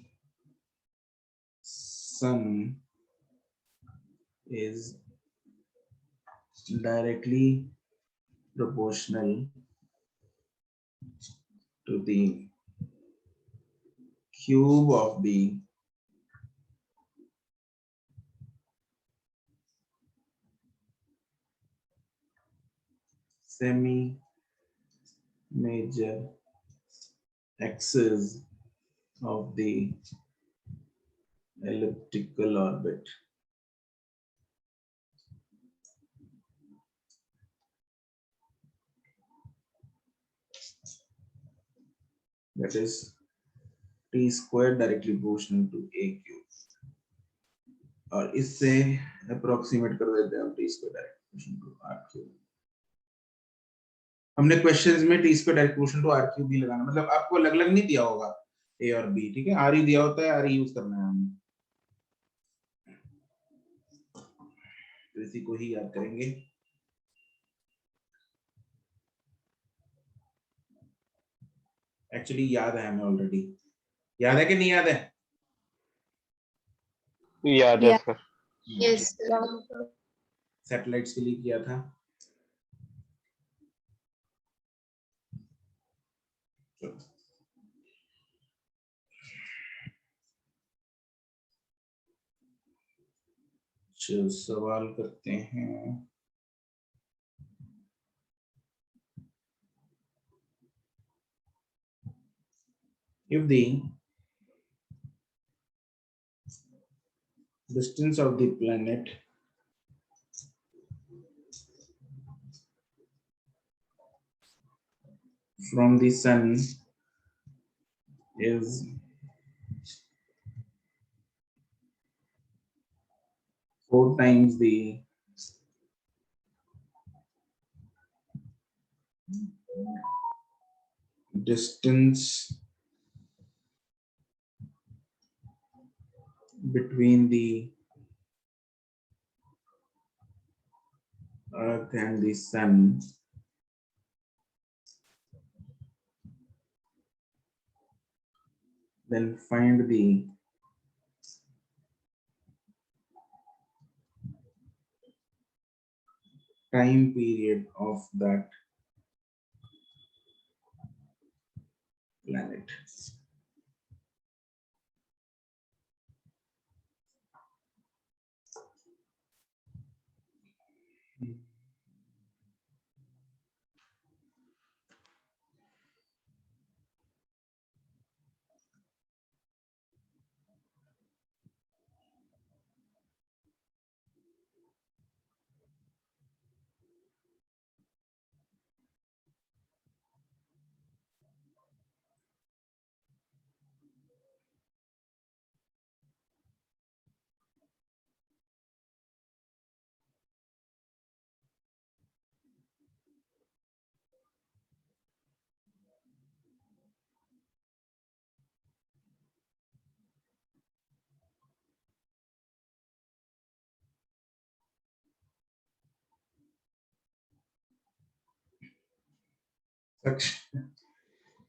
sun is directly proportional to the cube of the semi-major axis of the elliptical orbit. that is t square directly proportional to a cube, और इससे अप्रोक्सीमेट कर देते हैं हम t square direct proportional to r cube। हमने questions में t square direct proportional to r cube भी लगाना, मतलब आपको अलग अलग नहीं दिया होगा a और b, ठीक है, r ही दिया होता है, r यूज करना है हमने, तो इसी को ही याद करेंगे। एक्चुअली याद है हमें ऑलरेडी, याद है कि नहीं याद है? याद है या- सर। यस सैटेलाइट्स के लिए किया था। चलो सवाल करते हैं। If the distance of the planet from the sun is 4 times the distance between the Earth and the sun, then find the time period of that planet।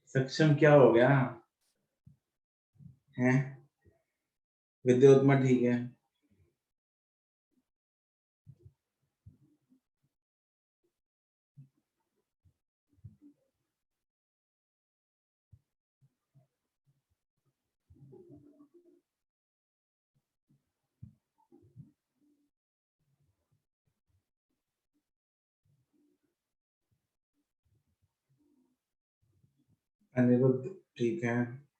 सक्षम क्या हो गया है? विद्योत्मा ठीक है। अनिरुद्ध ठीक है।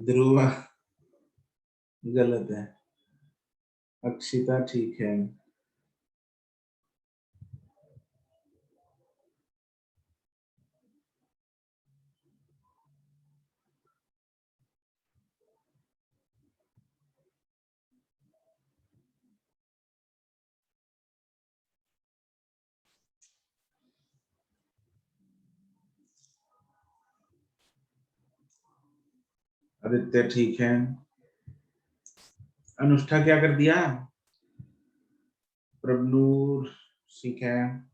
ध्रुव गलत है। अक्षिता ठीक है। आदित्य ठीक है। अनुष्ठा क्या कर दिया? प्रभनूर ठीक है।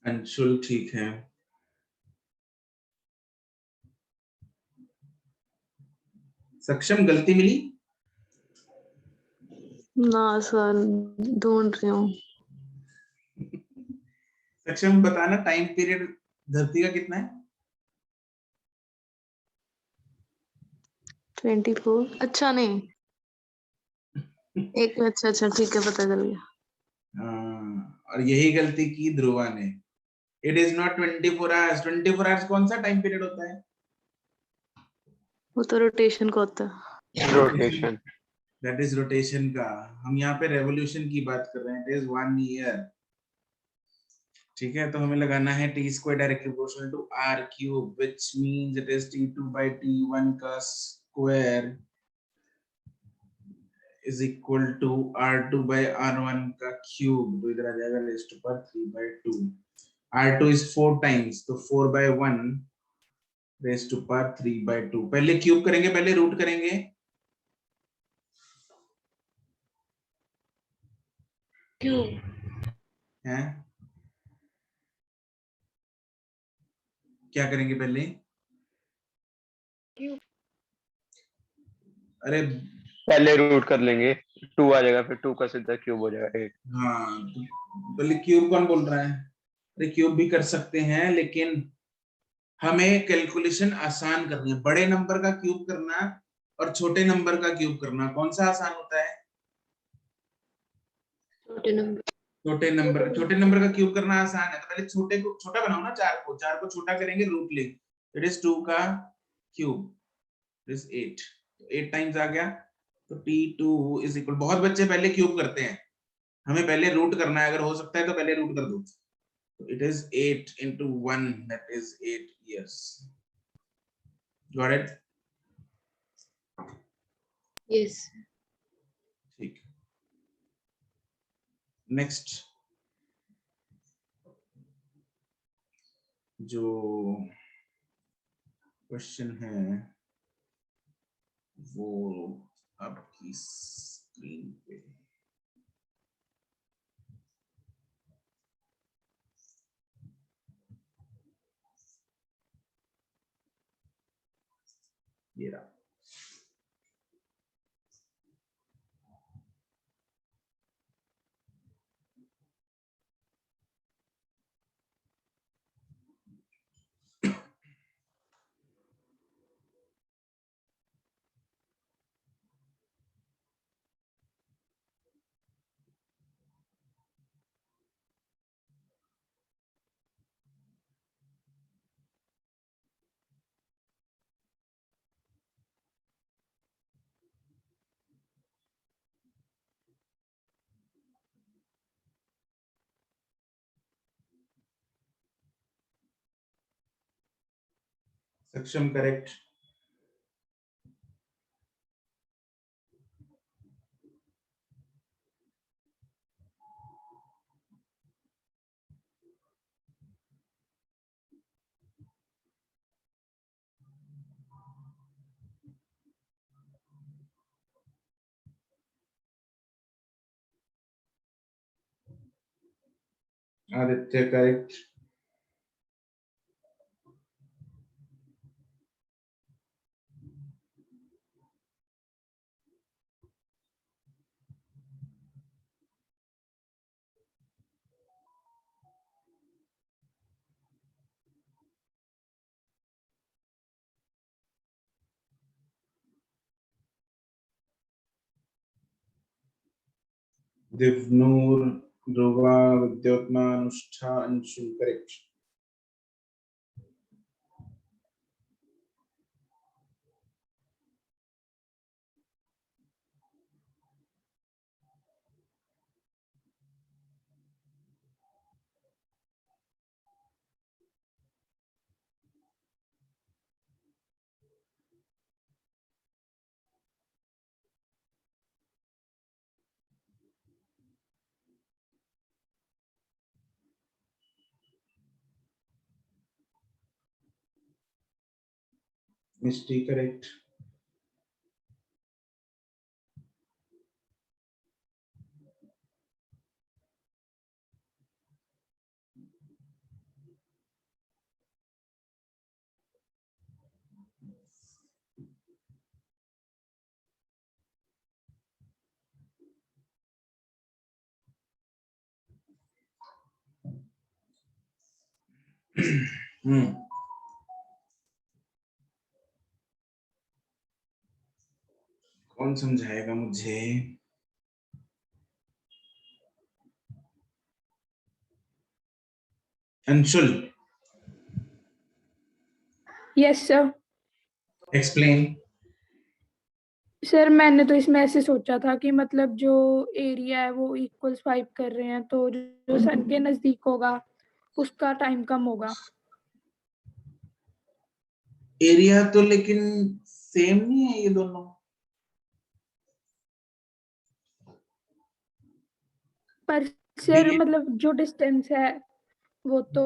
अंशुल ठीक है। सक्षम गलती मिली? ना सर, ढूंढ रही हूँ। सक्षम बताना टाइम पीरियड धरती का कितना है? 24। अच्छा नहीं, एक में। अच्छा ठीक है, पता चल गया। और यही गलती की ध्रुवा ने। It is not 24 hours. 24 hours कौन सा टाइम पीरियड होता है? वो तो रोटेशन का होता है। रोटेशन। दैट इज रोटेशन का। हम यहाँ पे रेवोल्यूशन की बात कर रहे हैं। It is 1 year. ठीक है, तो हमें लगाना है T square directly proportional to R cube, which means it is t2 by t1 का square is equal to r2 by r1 का क्यूब। तो इधर आ जाएगा raise to power 3/2। r2 is 4 times, तो 4/1 रेज़ टू पावर 3/2। पहले cube करेंगे, पहले रूट करेंगे। क्यूब। हैं? क्या करेंगे पहले? क्यूब। अरे पहले रूट कर लेंगे, 2 आ जाएगा, फिर 2 का सीधा क्यूब हो जाएगा 8। हाँ, तो पहले क्यूब कौन बोल रहा है? अरे क्यूब भी कर सकते हैं, लेकिन हमें कैलकुलेशन आसान करनी है। बड़े नंबर का क्यूब करना और छोटे नंबर का क्यूब करना, कौन सा आसान होता है? छोटे नंबर। छोटे नंबर का क्यूब करना आसान है। तो पहले छोटे को छोटा बनाओ ना। 4 को छोटा करेंगे, रूट लेंगे। इट इज 2 का क्यूब इज 8। तो 8 टाइम्स आ गया। तो t2 इज इक्वल, बहुत बच्चे पहले क्यूब करते हैं, हमें पहले रूट करना है। अगर हो सकता है तो पहले रूट कर दो। तो इट इज 8 into 1, that is 8 years. Got it? यस। ठीक। नेक्स्ट जो क्वेश्चन है वो आपकी स्क्रीन पे ये रहा। Saksham correct. Aditya correct. Divnoor, Dhruva, Vidyotma, Anushtha, Anshu correct. Misty correct. कौन समझाएगा मुझे? Anshul, yes sir. Explain. Sir मैंने तो इसमें ऐसे सोचा था कि मतलब जो एरिया है वो इक्वल स्वाइप कर रहे हैं, तो जो सन के नजदीक होगा उसका टाइम कम होगा। एरिया तो लेकिन सेम नहीं है ये दोनों। पर सर DA मतलब जो डिस्टेंस है वो तो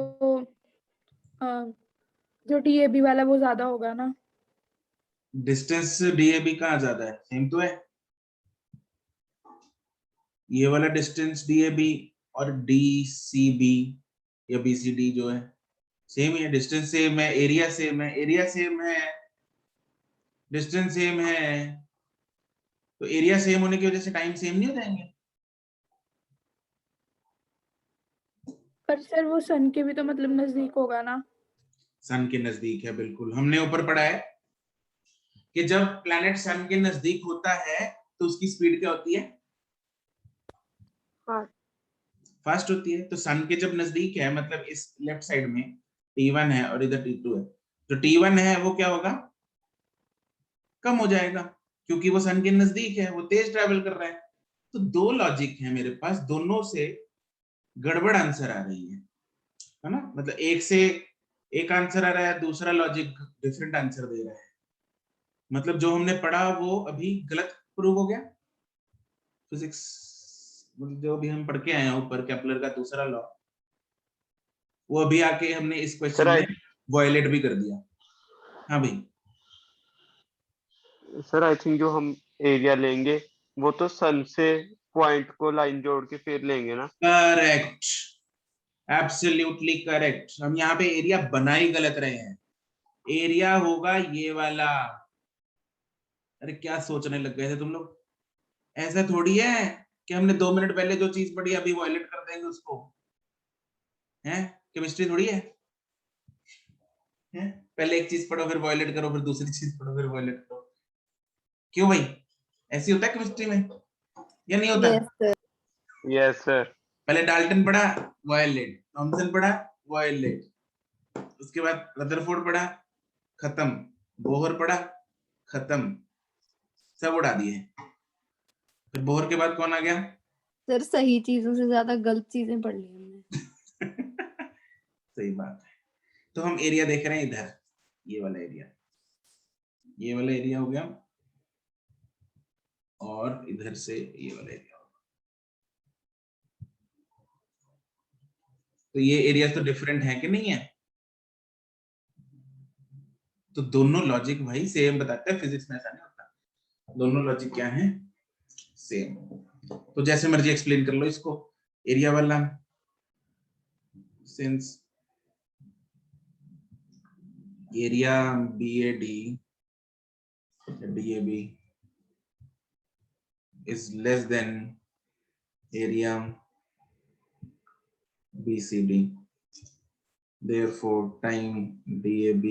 जो डीएबी वाला वो ज्यादा होगा ना। डिस्टेंस DAB कहाँ ज्यादा है? सेम तो है। ये वाला डिस्टेंस DAB और DCB या BCD जो है सेम ही है। डिस्टेंस सेम है, एरिया सेम है, एरिया सेम है, डिस्टेंस सेम है, तो एरिया सेम होने की वजह से टाइम सेम नहीं हो जाएंगे? पर सर वो सन के भी तो मतलब नजदीक होगा ना। सन के नजदीक है, बिल्कुल। हमने ऊपर पढ़ा है कि जब प्लैनेट सन के नजदीक होता है तो उसकी स्पीड क्या होती है? फास्ट होती है। तो सन के जब नजदीक है, मतलब इस लेफ्ट साइड में T1 है और इधर T2 है, जो T1 है वो क्या होगा? कम हो जाएगा, क्योंकि वो सन के नजदीक है, वो तेज ट्रैवल कर रहा है। तो दो लॉजिक है मेरे पास, दोनों से गड़बड़ आंसर आ रही है ना? मतलब एक से एक आंसर आ रहा है, दूसरा लॉजिक डिफरेंट आंसर दे रहा है। मतलब जो हमने पढ़ा वो अभी गलत प्रूव हो गया। फिजिक्स मतलब जो भी हम पढ़ के आए हैं ऊपर, केपलर का दूसरा लॉ, वो अभी आके हमने इस सर क्वेश्चन में वायलेट भी कर दिया। हाँ भाई। आई थिंक जो हम एरिया लेंगे वो तो सन से पॉइंट को लाइन जोड़ के फिर लेंगे ना। Correct, absolutely correct. हम यहाँ पे एरिया बना ही गलत रहे हैं। एरिया होगा ये वाला। अरे क्या सोचने लग गए थे तुम लोग? ऐसा थोड़ी है कि हमने 2 मिनट पहले जो चीज पढ़ी अभी वायलेट कर देंगे उसको। है केमिस्ट्री थोड़ी है? पहले एक चीज पढ़ो फिर वायलेट करो, फिर दूसरी चीज पढ़ो फिर वायलेट करो। क्यों भाई? ऐसी होता है केमिस्ट्री में या नहीं होता? Yes sir. Yes sir. पहले डाल्टन पढ़ा, वायलेट। थॉमसन पढ़ा, वायलेट। उसके बाद रदरफोर्ड पढ़ा, खत्म। बोहर पढ़ा, खत्म। सब उड़ा दिए। फिर बोहर के बाद कौन आ गया? सर सही चीजों से ज्यादा गलत चीजें पढ़ ली हमने। सही बात है। तो हम एरिया देख रहे हैं इधर, ये वाला एरिया, ये वाला एरिया हो गया, और इधर से ये वाला एरिया होगा। तो ये एरिया तो डिफरेंट है कि नहीं है? तो दोनों लॉजिक भाई सेम बताते हैं। फिजिक्स में ऐसा नहीं होता, दोनों लॉजिक क्या है? सेम। तो जैसे मर्जी एक्सप्लेन कर लो इसको। एरिया वाला, since area BAD DAB is less than area BCD, therefore time DAB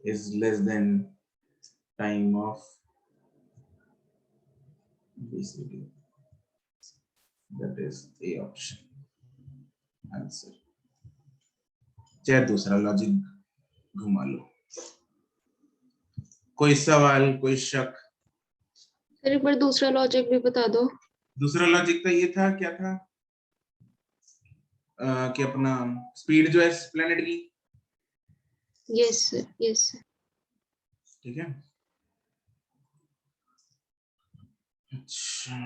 is less than time of BCD. That is A option answer। चाहे दूसरा लॉजिक घुमा लो। कोई सवाल, कोई शक? सर एक बार दूसरा लॉजिक भी बता दो। दूसरा लॉजिक तो ये था, क्या था? कि अपना स्पीड जो है प्लेनेट की, यस सर, यस सर। ठीक है। अच्छा,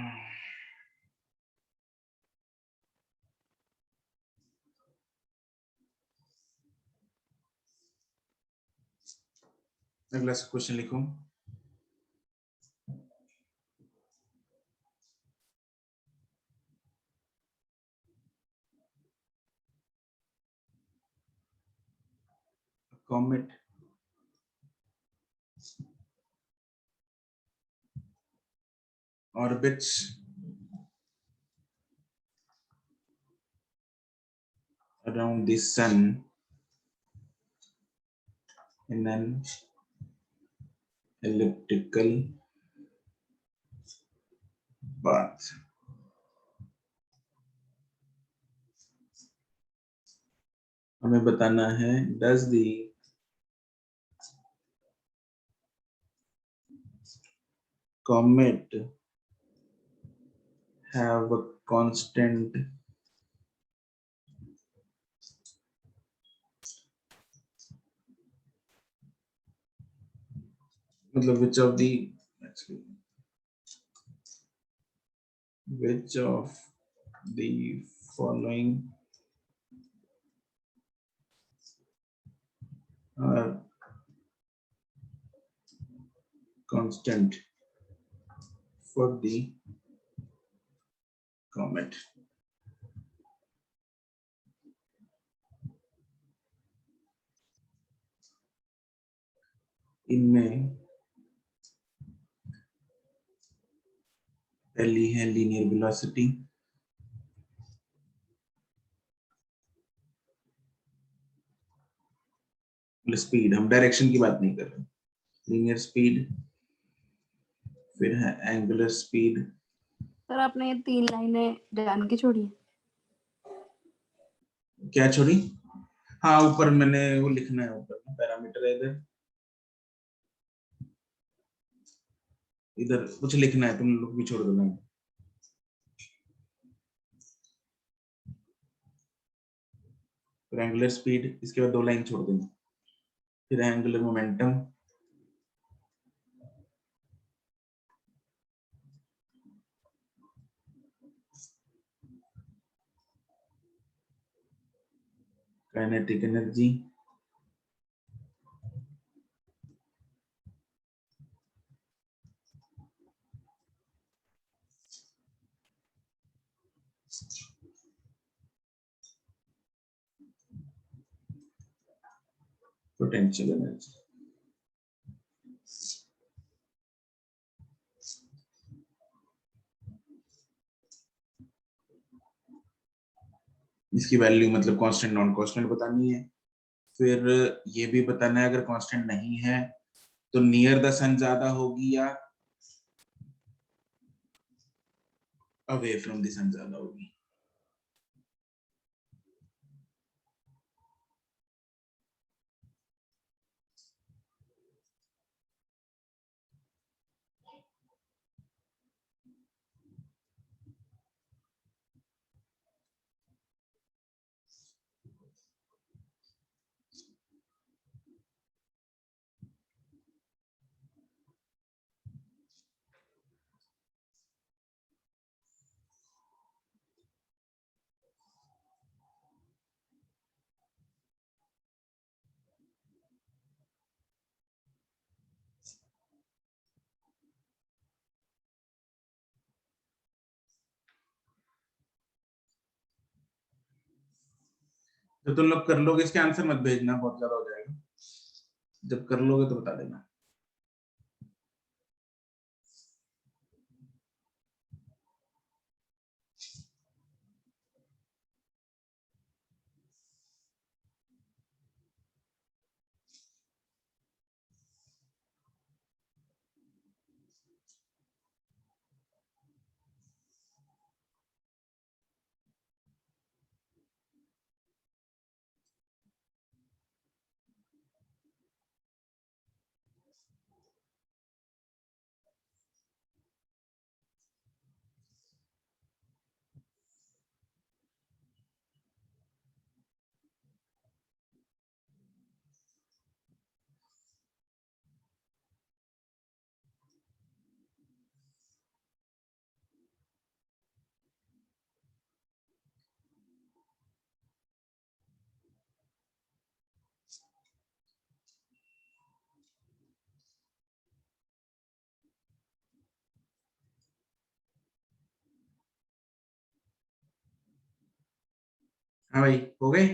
अगला क्वेश्चन लिखो। comet orbits around the sun in an elliptical path. हमें बताना है does the comet have a constant मतलब which of the following are constant for the comet. इनमें पहली है लीनियर वेलोसिटी, स्पीड, हम डायरेक्शन की बात नहीं कर रहे, लीनियर स्पीड, फिर है एंगुलर स्पीड। सर आपने ये 3 लाइनें जान के छोड़ी। क्या छोड़ी? हाँ ऊपर मैंने वो लिखना है, ऊपर पैरामीटर है, इधर कुछ लिखना है, तुम लोग भी छोड़ दो। फिर एंगुलर स्पीड, इसके बाद 2 लाइन छोड़ देना, फिर angular momentum, kinetic energy, potential energy. इसकी वैल्यू मतलब कांस्टेंट नॉन कांस्टेंट बतानी है। फिर ये भी बताना है अगर कांस्टेंट नहीं है तो नियर द सन ज्यादा होगी या अवे फ्रॉम द सन ज्यादा होगी। तो तुम लोग कर लोगे, इसके आंसर मत भेजना, बहुत ज्यादा हो जाएगा, जब कर लोगे तो बता देना। हाँ भाई, हो गए?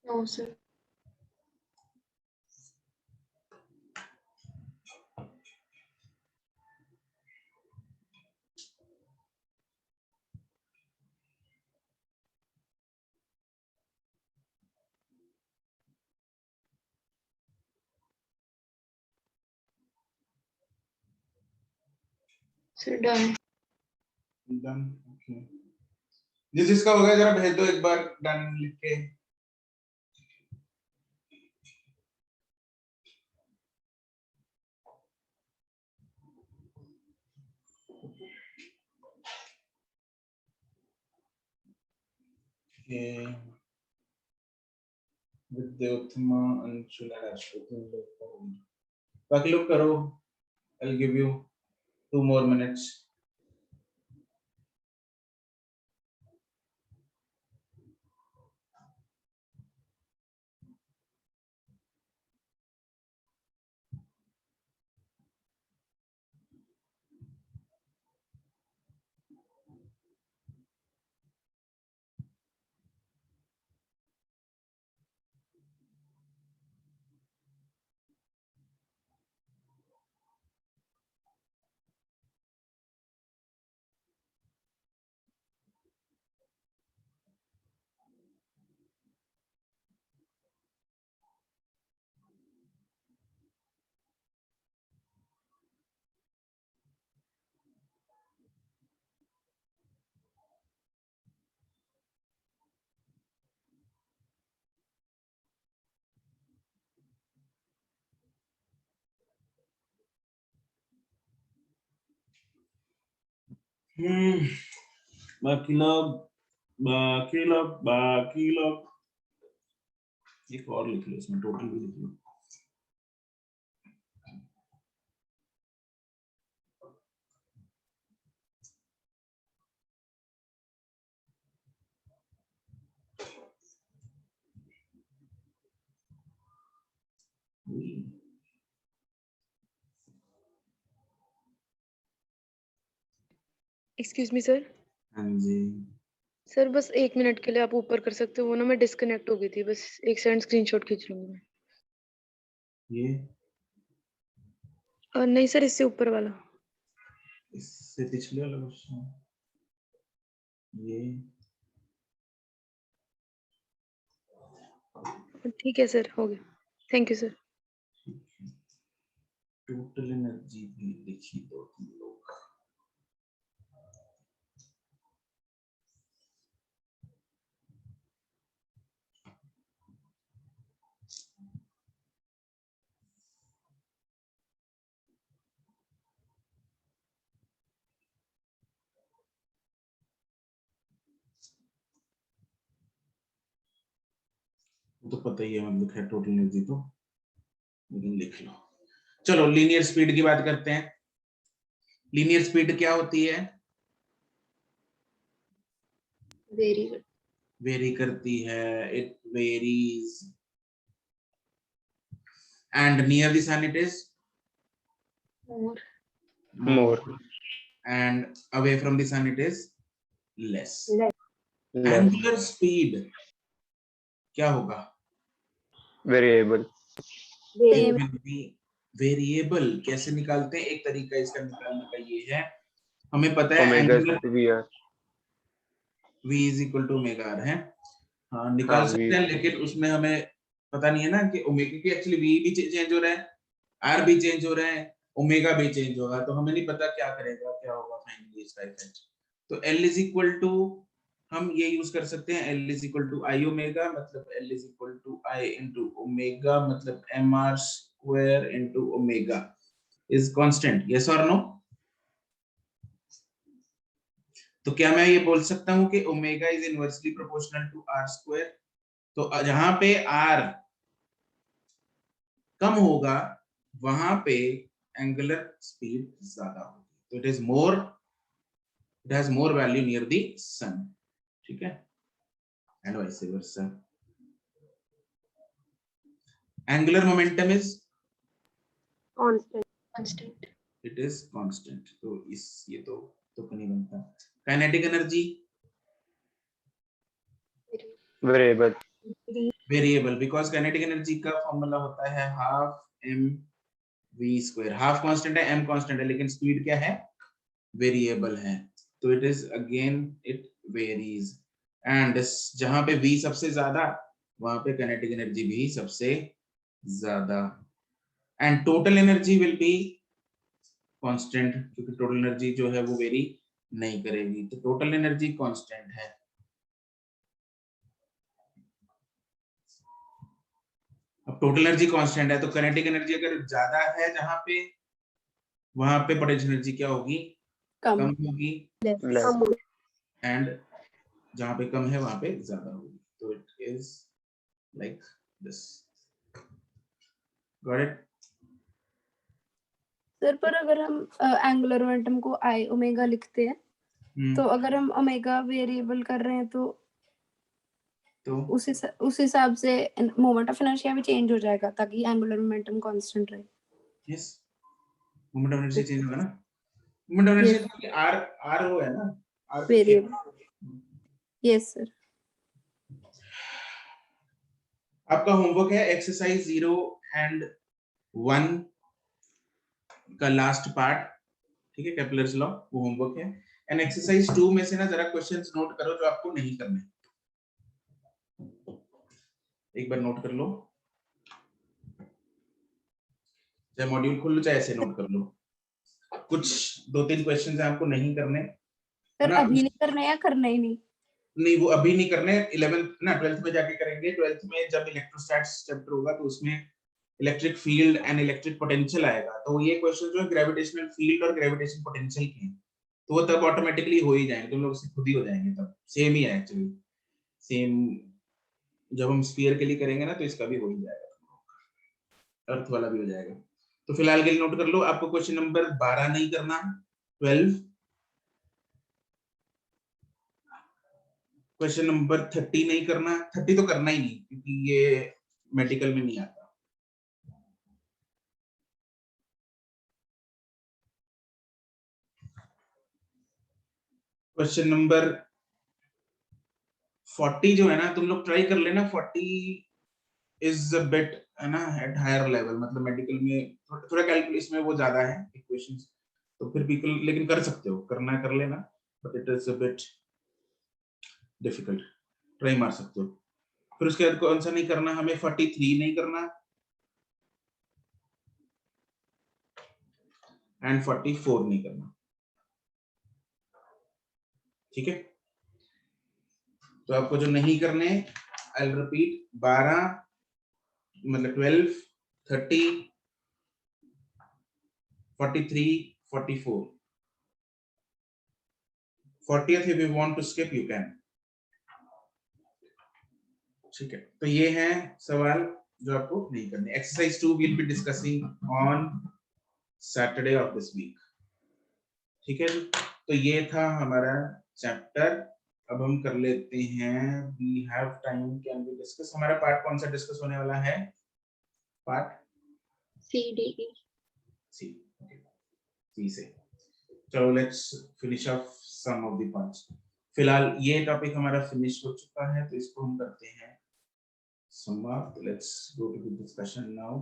No sir. Sir done. Done. Okay, जिसका हो गया जरा भेज दो एक बार डन लिख के। विद्योत्तमा, अंशुला, राष्ट्रपति, बाकी लोग करो। I'll give you 2 more minutes. बाकी लोग एक और लिख लो, इसमें टोटल भी लिख लो। Excuse me sir. हाँ जी, सर बस 1 मिनट के लिए आप ऊपर कर सकते हो, वो ना मैं डिस्कनेक्ट हो गई थी, बस एक सेकंड स्क्रीनशॉट खींच लूंगी मैं। ये नहीं सर, इससे ऊपर वाला। इससे पिछले वाला क्वेश्चन, ये ठीक है सर, हो गया। Thank you sir. Total energy भी लिखी दो तुम लोग। तो पता ही है, मतलब है टोटल एनर्जी तो, लेकिन लिख लो। चलो लीनियर स्पीड की बात करते हैं। लीनियर स्पीड क्या होती है? वेरी करती है, it varies, and near the sun it is More. and away from the sun it is less. Less. Angular speed क्या होगा? Variable. It will be variable. कैसे निकालते हैं? एक तरीका इसका निकालने का ये है, हमें पता है Omega angular VR. v is equal to omega r है। हाँ निकाल सकते हैं, लेकिन उसमें हमें पता नहीं है ना कि ओमेगा की एक्चुअली v भी चेंज हो रहा है, r भी चेंज हो रहा है, ओमेगा भी चेंज होगा, तो हमें नहीं पता क्या करेगा, क्या होगा फाइनली इसका इफेक्ट। तो L इज इक्वल टू, हम ये यूज कर सकते हैं, L is equal to I omega, मतलब L is equal to I into omega, मतलब mr square into omega is constant. Yes और नो? तो क्या मैं ये बोल सकता हूं कि omega is inversely proportional to R square? तो जहां पे r कम होगा वहां पे एंगुलर स्पीड ज्यादा होगी, तो it is more, it has more value near the sun, ठीक है, and vice versa. Angular momentum is constant. It is constant, तो इस ये तो नहीं बनता। Kinetic energy Variable. Variable, because kinetic energy का फॉर्मूला होता है half m v square. Half constant है, m कांस्टेंट है, लेकिन स्पीड क्या है? वेरिएबल है, तो it is again it varies, and जहां पे v सबसे ज्यादा वहां पे काइनेटिक एनर्जी भी सबसे ज्यादा, and total energy will be constant, क्योंकि टोटल एनर्जी जो है वो वेरी नहीं करेगी, तो टोटल एनर्जी कांस्टेंट है। अब टोटल एनर्जी कांस्टेंट है तो काइनेटिक एनर्जी अगर ज्यादा है जहां पे, वहां पे पोटेंशियल एनर्जी क्या होगी, कम कम होगी, Less. एंड जहां पे कम है वहां पे ज्यादा होगी। तो it is like this. Got it? Sir पर अगर हम एंगुलर मोमेंटम को आई ओमेगा लिखते हैं तो अगर हम ओमेगा वेरिएबल कर रहे हैं तो उस हिसाब से मोमेंट ऑफ इनर्शिया भी चेंज हो जाएगा ताकि एंगुलर मोमेंटम कांस्टेंट रहे। Yes, moment of inertia change होगा ना, मोमेंट ऑफ इनर्शिया क्योंकि आर वो है ना, आर वेरिएबल। Yes sir. आपका होमवर्क है एक्सरसाइज 0 एंड 1 का लास्ट पार्ट, ठीक है, केपलर्स लॉ, वो होमवर्क है। एंड एक्सरसाइज 2 में से ना जरा क्वेश्चंस नोट करो जो आपको नहीं करने, एक बार नोट कर लो, चाहे मॉड्यूल खोल लो चाहे ऐसे नोट कर लो। कुछ 2-3 क्वेश्चंस हैं आपको नहीं करने, सर अभी नहीं करना या करना ही नहीं, वो अभी नहीं करने, 11th ना 12th में जाके करेंगे। 12th में जब इलेक्ट्रोस्टैटिक्स चैप्टर होगा तो उसमें electric field and electric potential आएगा, तो ये क्वेश्चन जो है ग्रेविटेशनल फील्ड और ग्रेविटेशन पोटेंशियल के हैं, तो वो तब ऑटोमेटिकली हो ही जाएंगे, तुम लोग से खुद ही हो जाएंगे, तब सेम ही है एक्चुअली, सेम जब हम स्फीयर के लिए करेंगे ना तो इसका भी हो ही जाएगा, अर्थ वाला भी हो जाएगा। तो फिलहाल के लिए नोट कर लो, आपको क्वेश्चन नंबर 12 नहीं करना, 12, क्वेश्चन नंबर 30 नहीं करना, 30 तो करना ही नहीं क्योंकि ये मेडिकल में नहीं आता। क्वेश्चन नंबर 40 जो है ना, तुम लोग ट्राई कर लेना, 40 इज अ बिट है ना एट हायर लेवल, मतलब मेडिकल में थोड़ा कैलकुलस में वो ज्यादा है इक्वेशंस, तो फिर भी लेकिन कर सकते हो, करना है कर लेना, but it is a bit difficult, try मार सकते हो। फिर उसके बाद कौन सा नहीं करना हमें, 43 नहीं करना एंड 44 नहीं करना, ठीक है। तो आपको जो नहीं करने, आई विल रिपीट, 12 मतलब 12, 30, 43, 44, 40th if you want to skip you can, ठीक है। तो ये हैं सवाल जो आपको नहीं करने। Exercise 2 will be discussing on Saturday of this week, ठीक है। तो ये था हमारा चैप्टर। अब हम कर लेते हैं, we have time, can we discuss, हमारा पार्ट कौन सा डिस्कस होने वाला है, पार्ट CDE। सी, सी से। चलो let's finish off some of the parts. फिलहाल ये टॉपिक हमारा फिनिश हो चुका है, तो इसको हम करते हैं समाप्त। Let's go to the discussion now.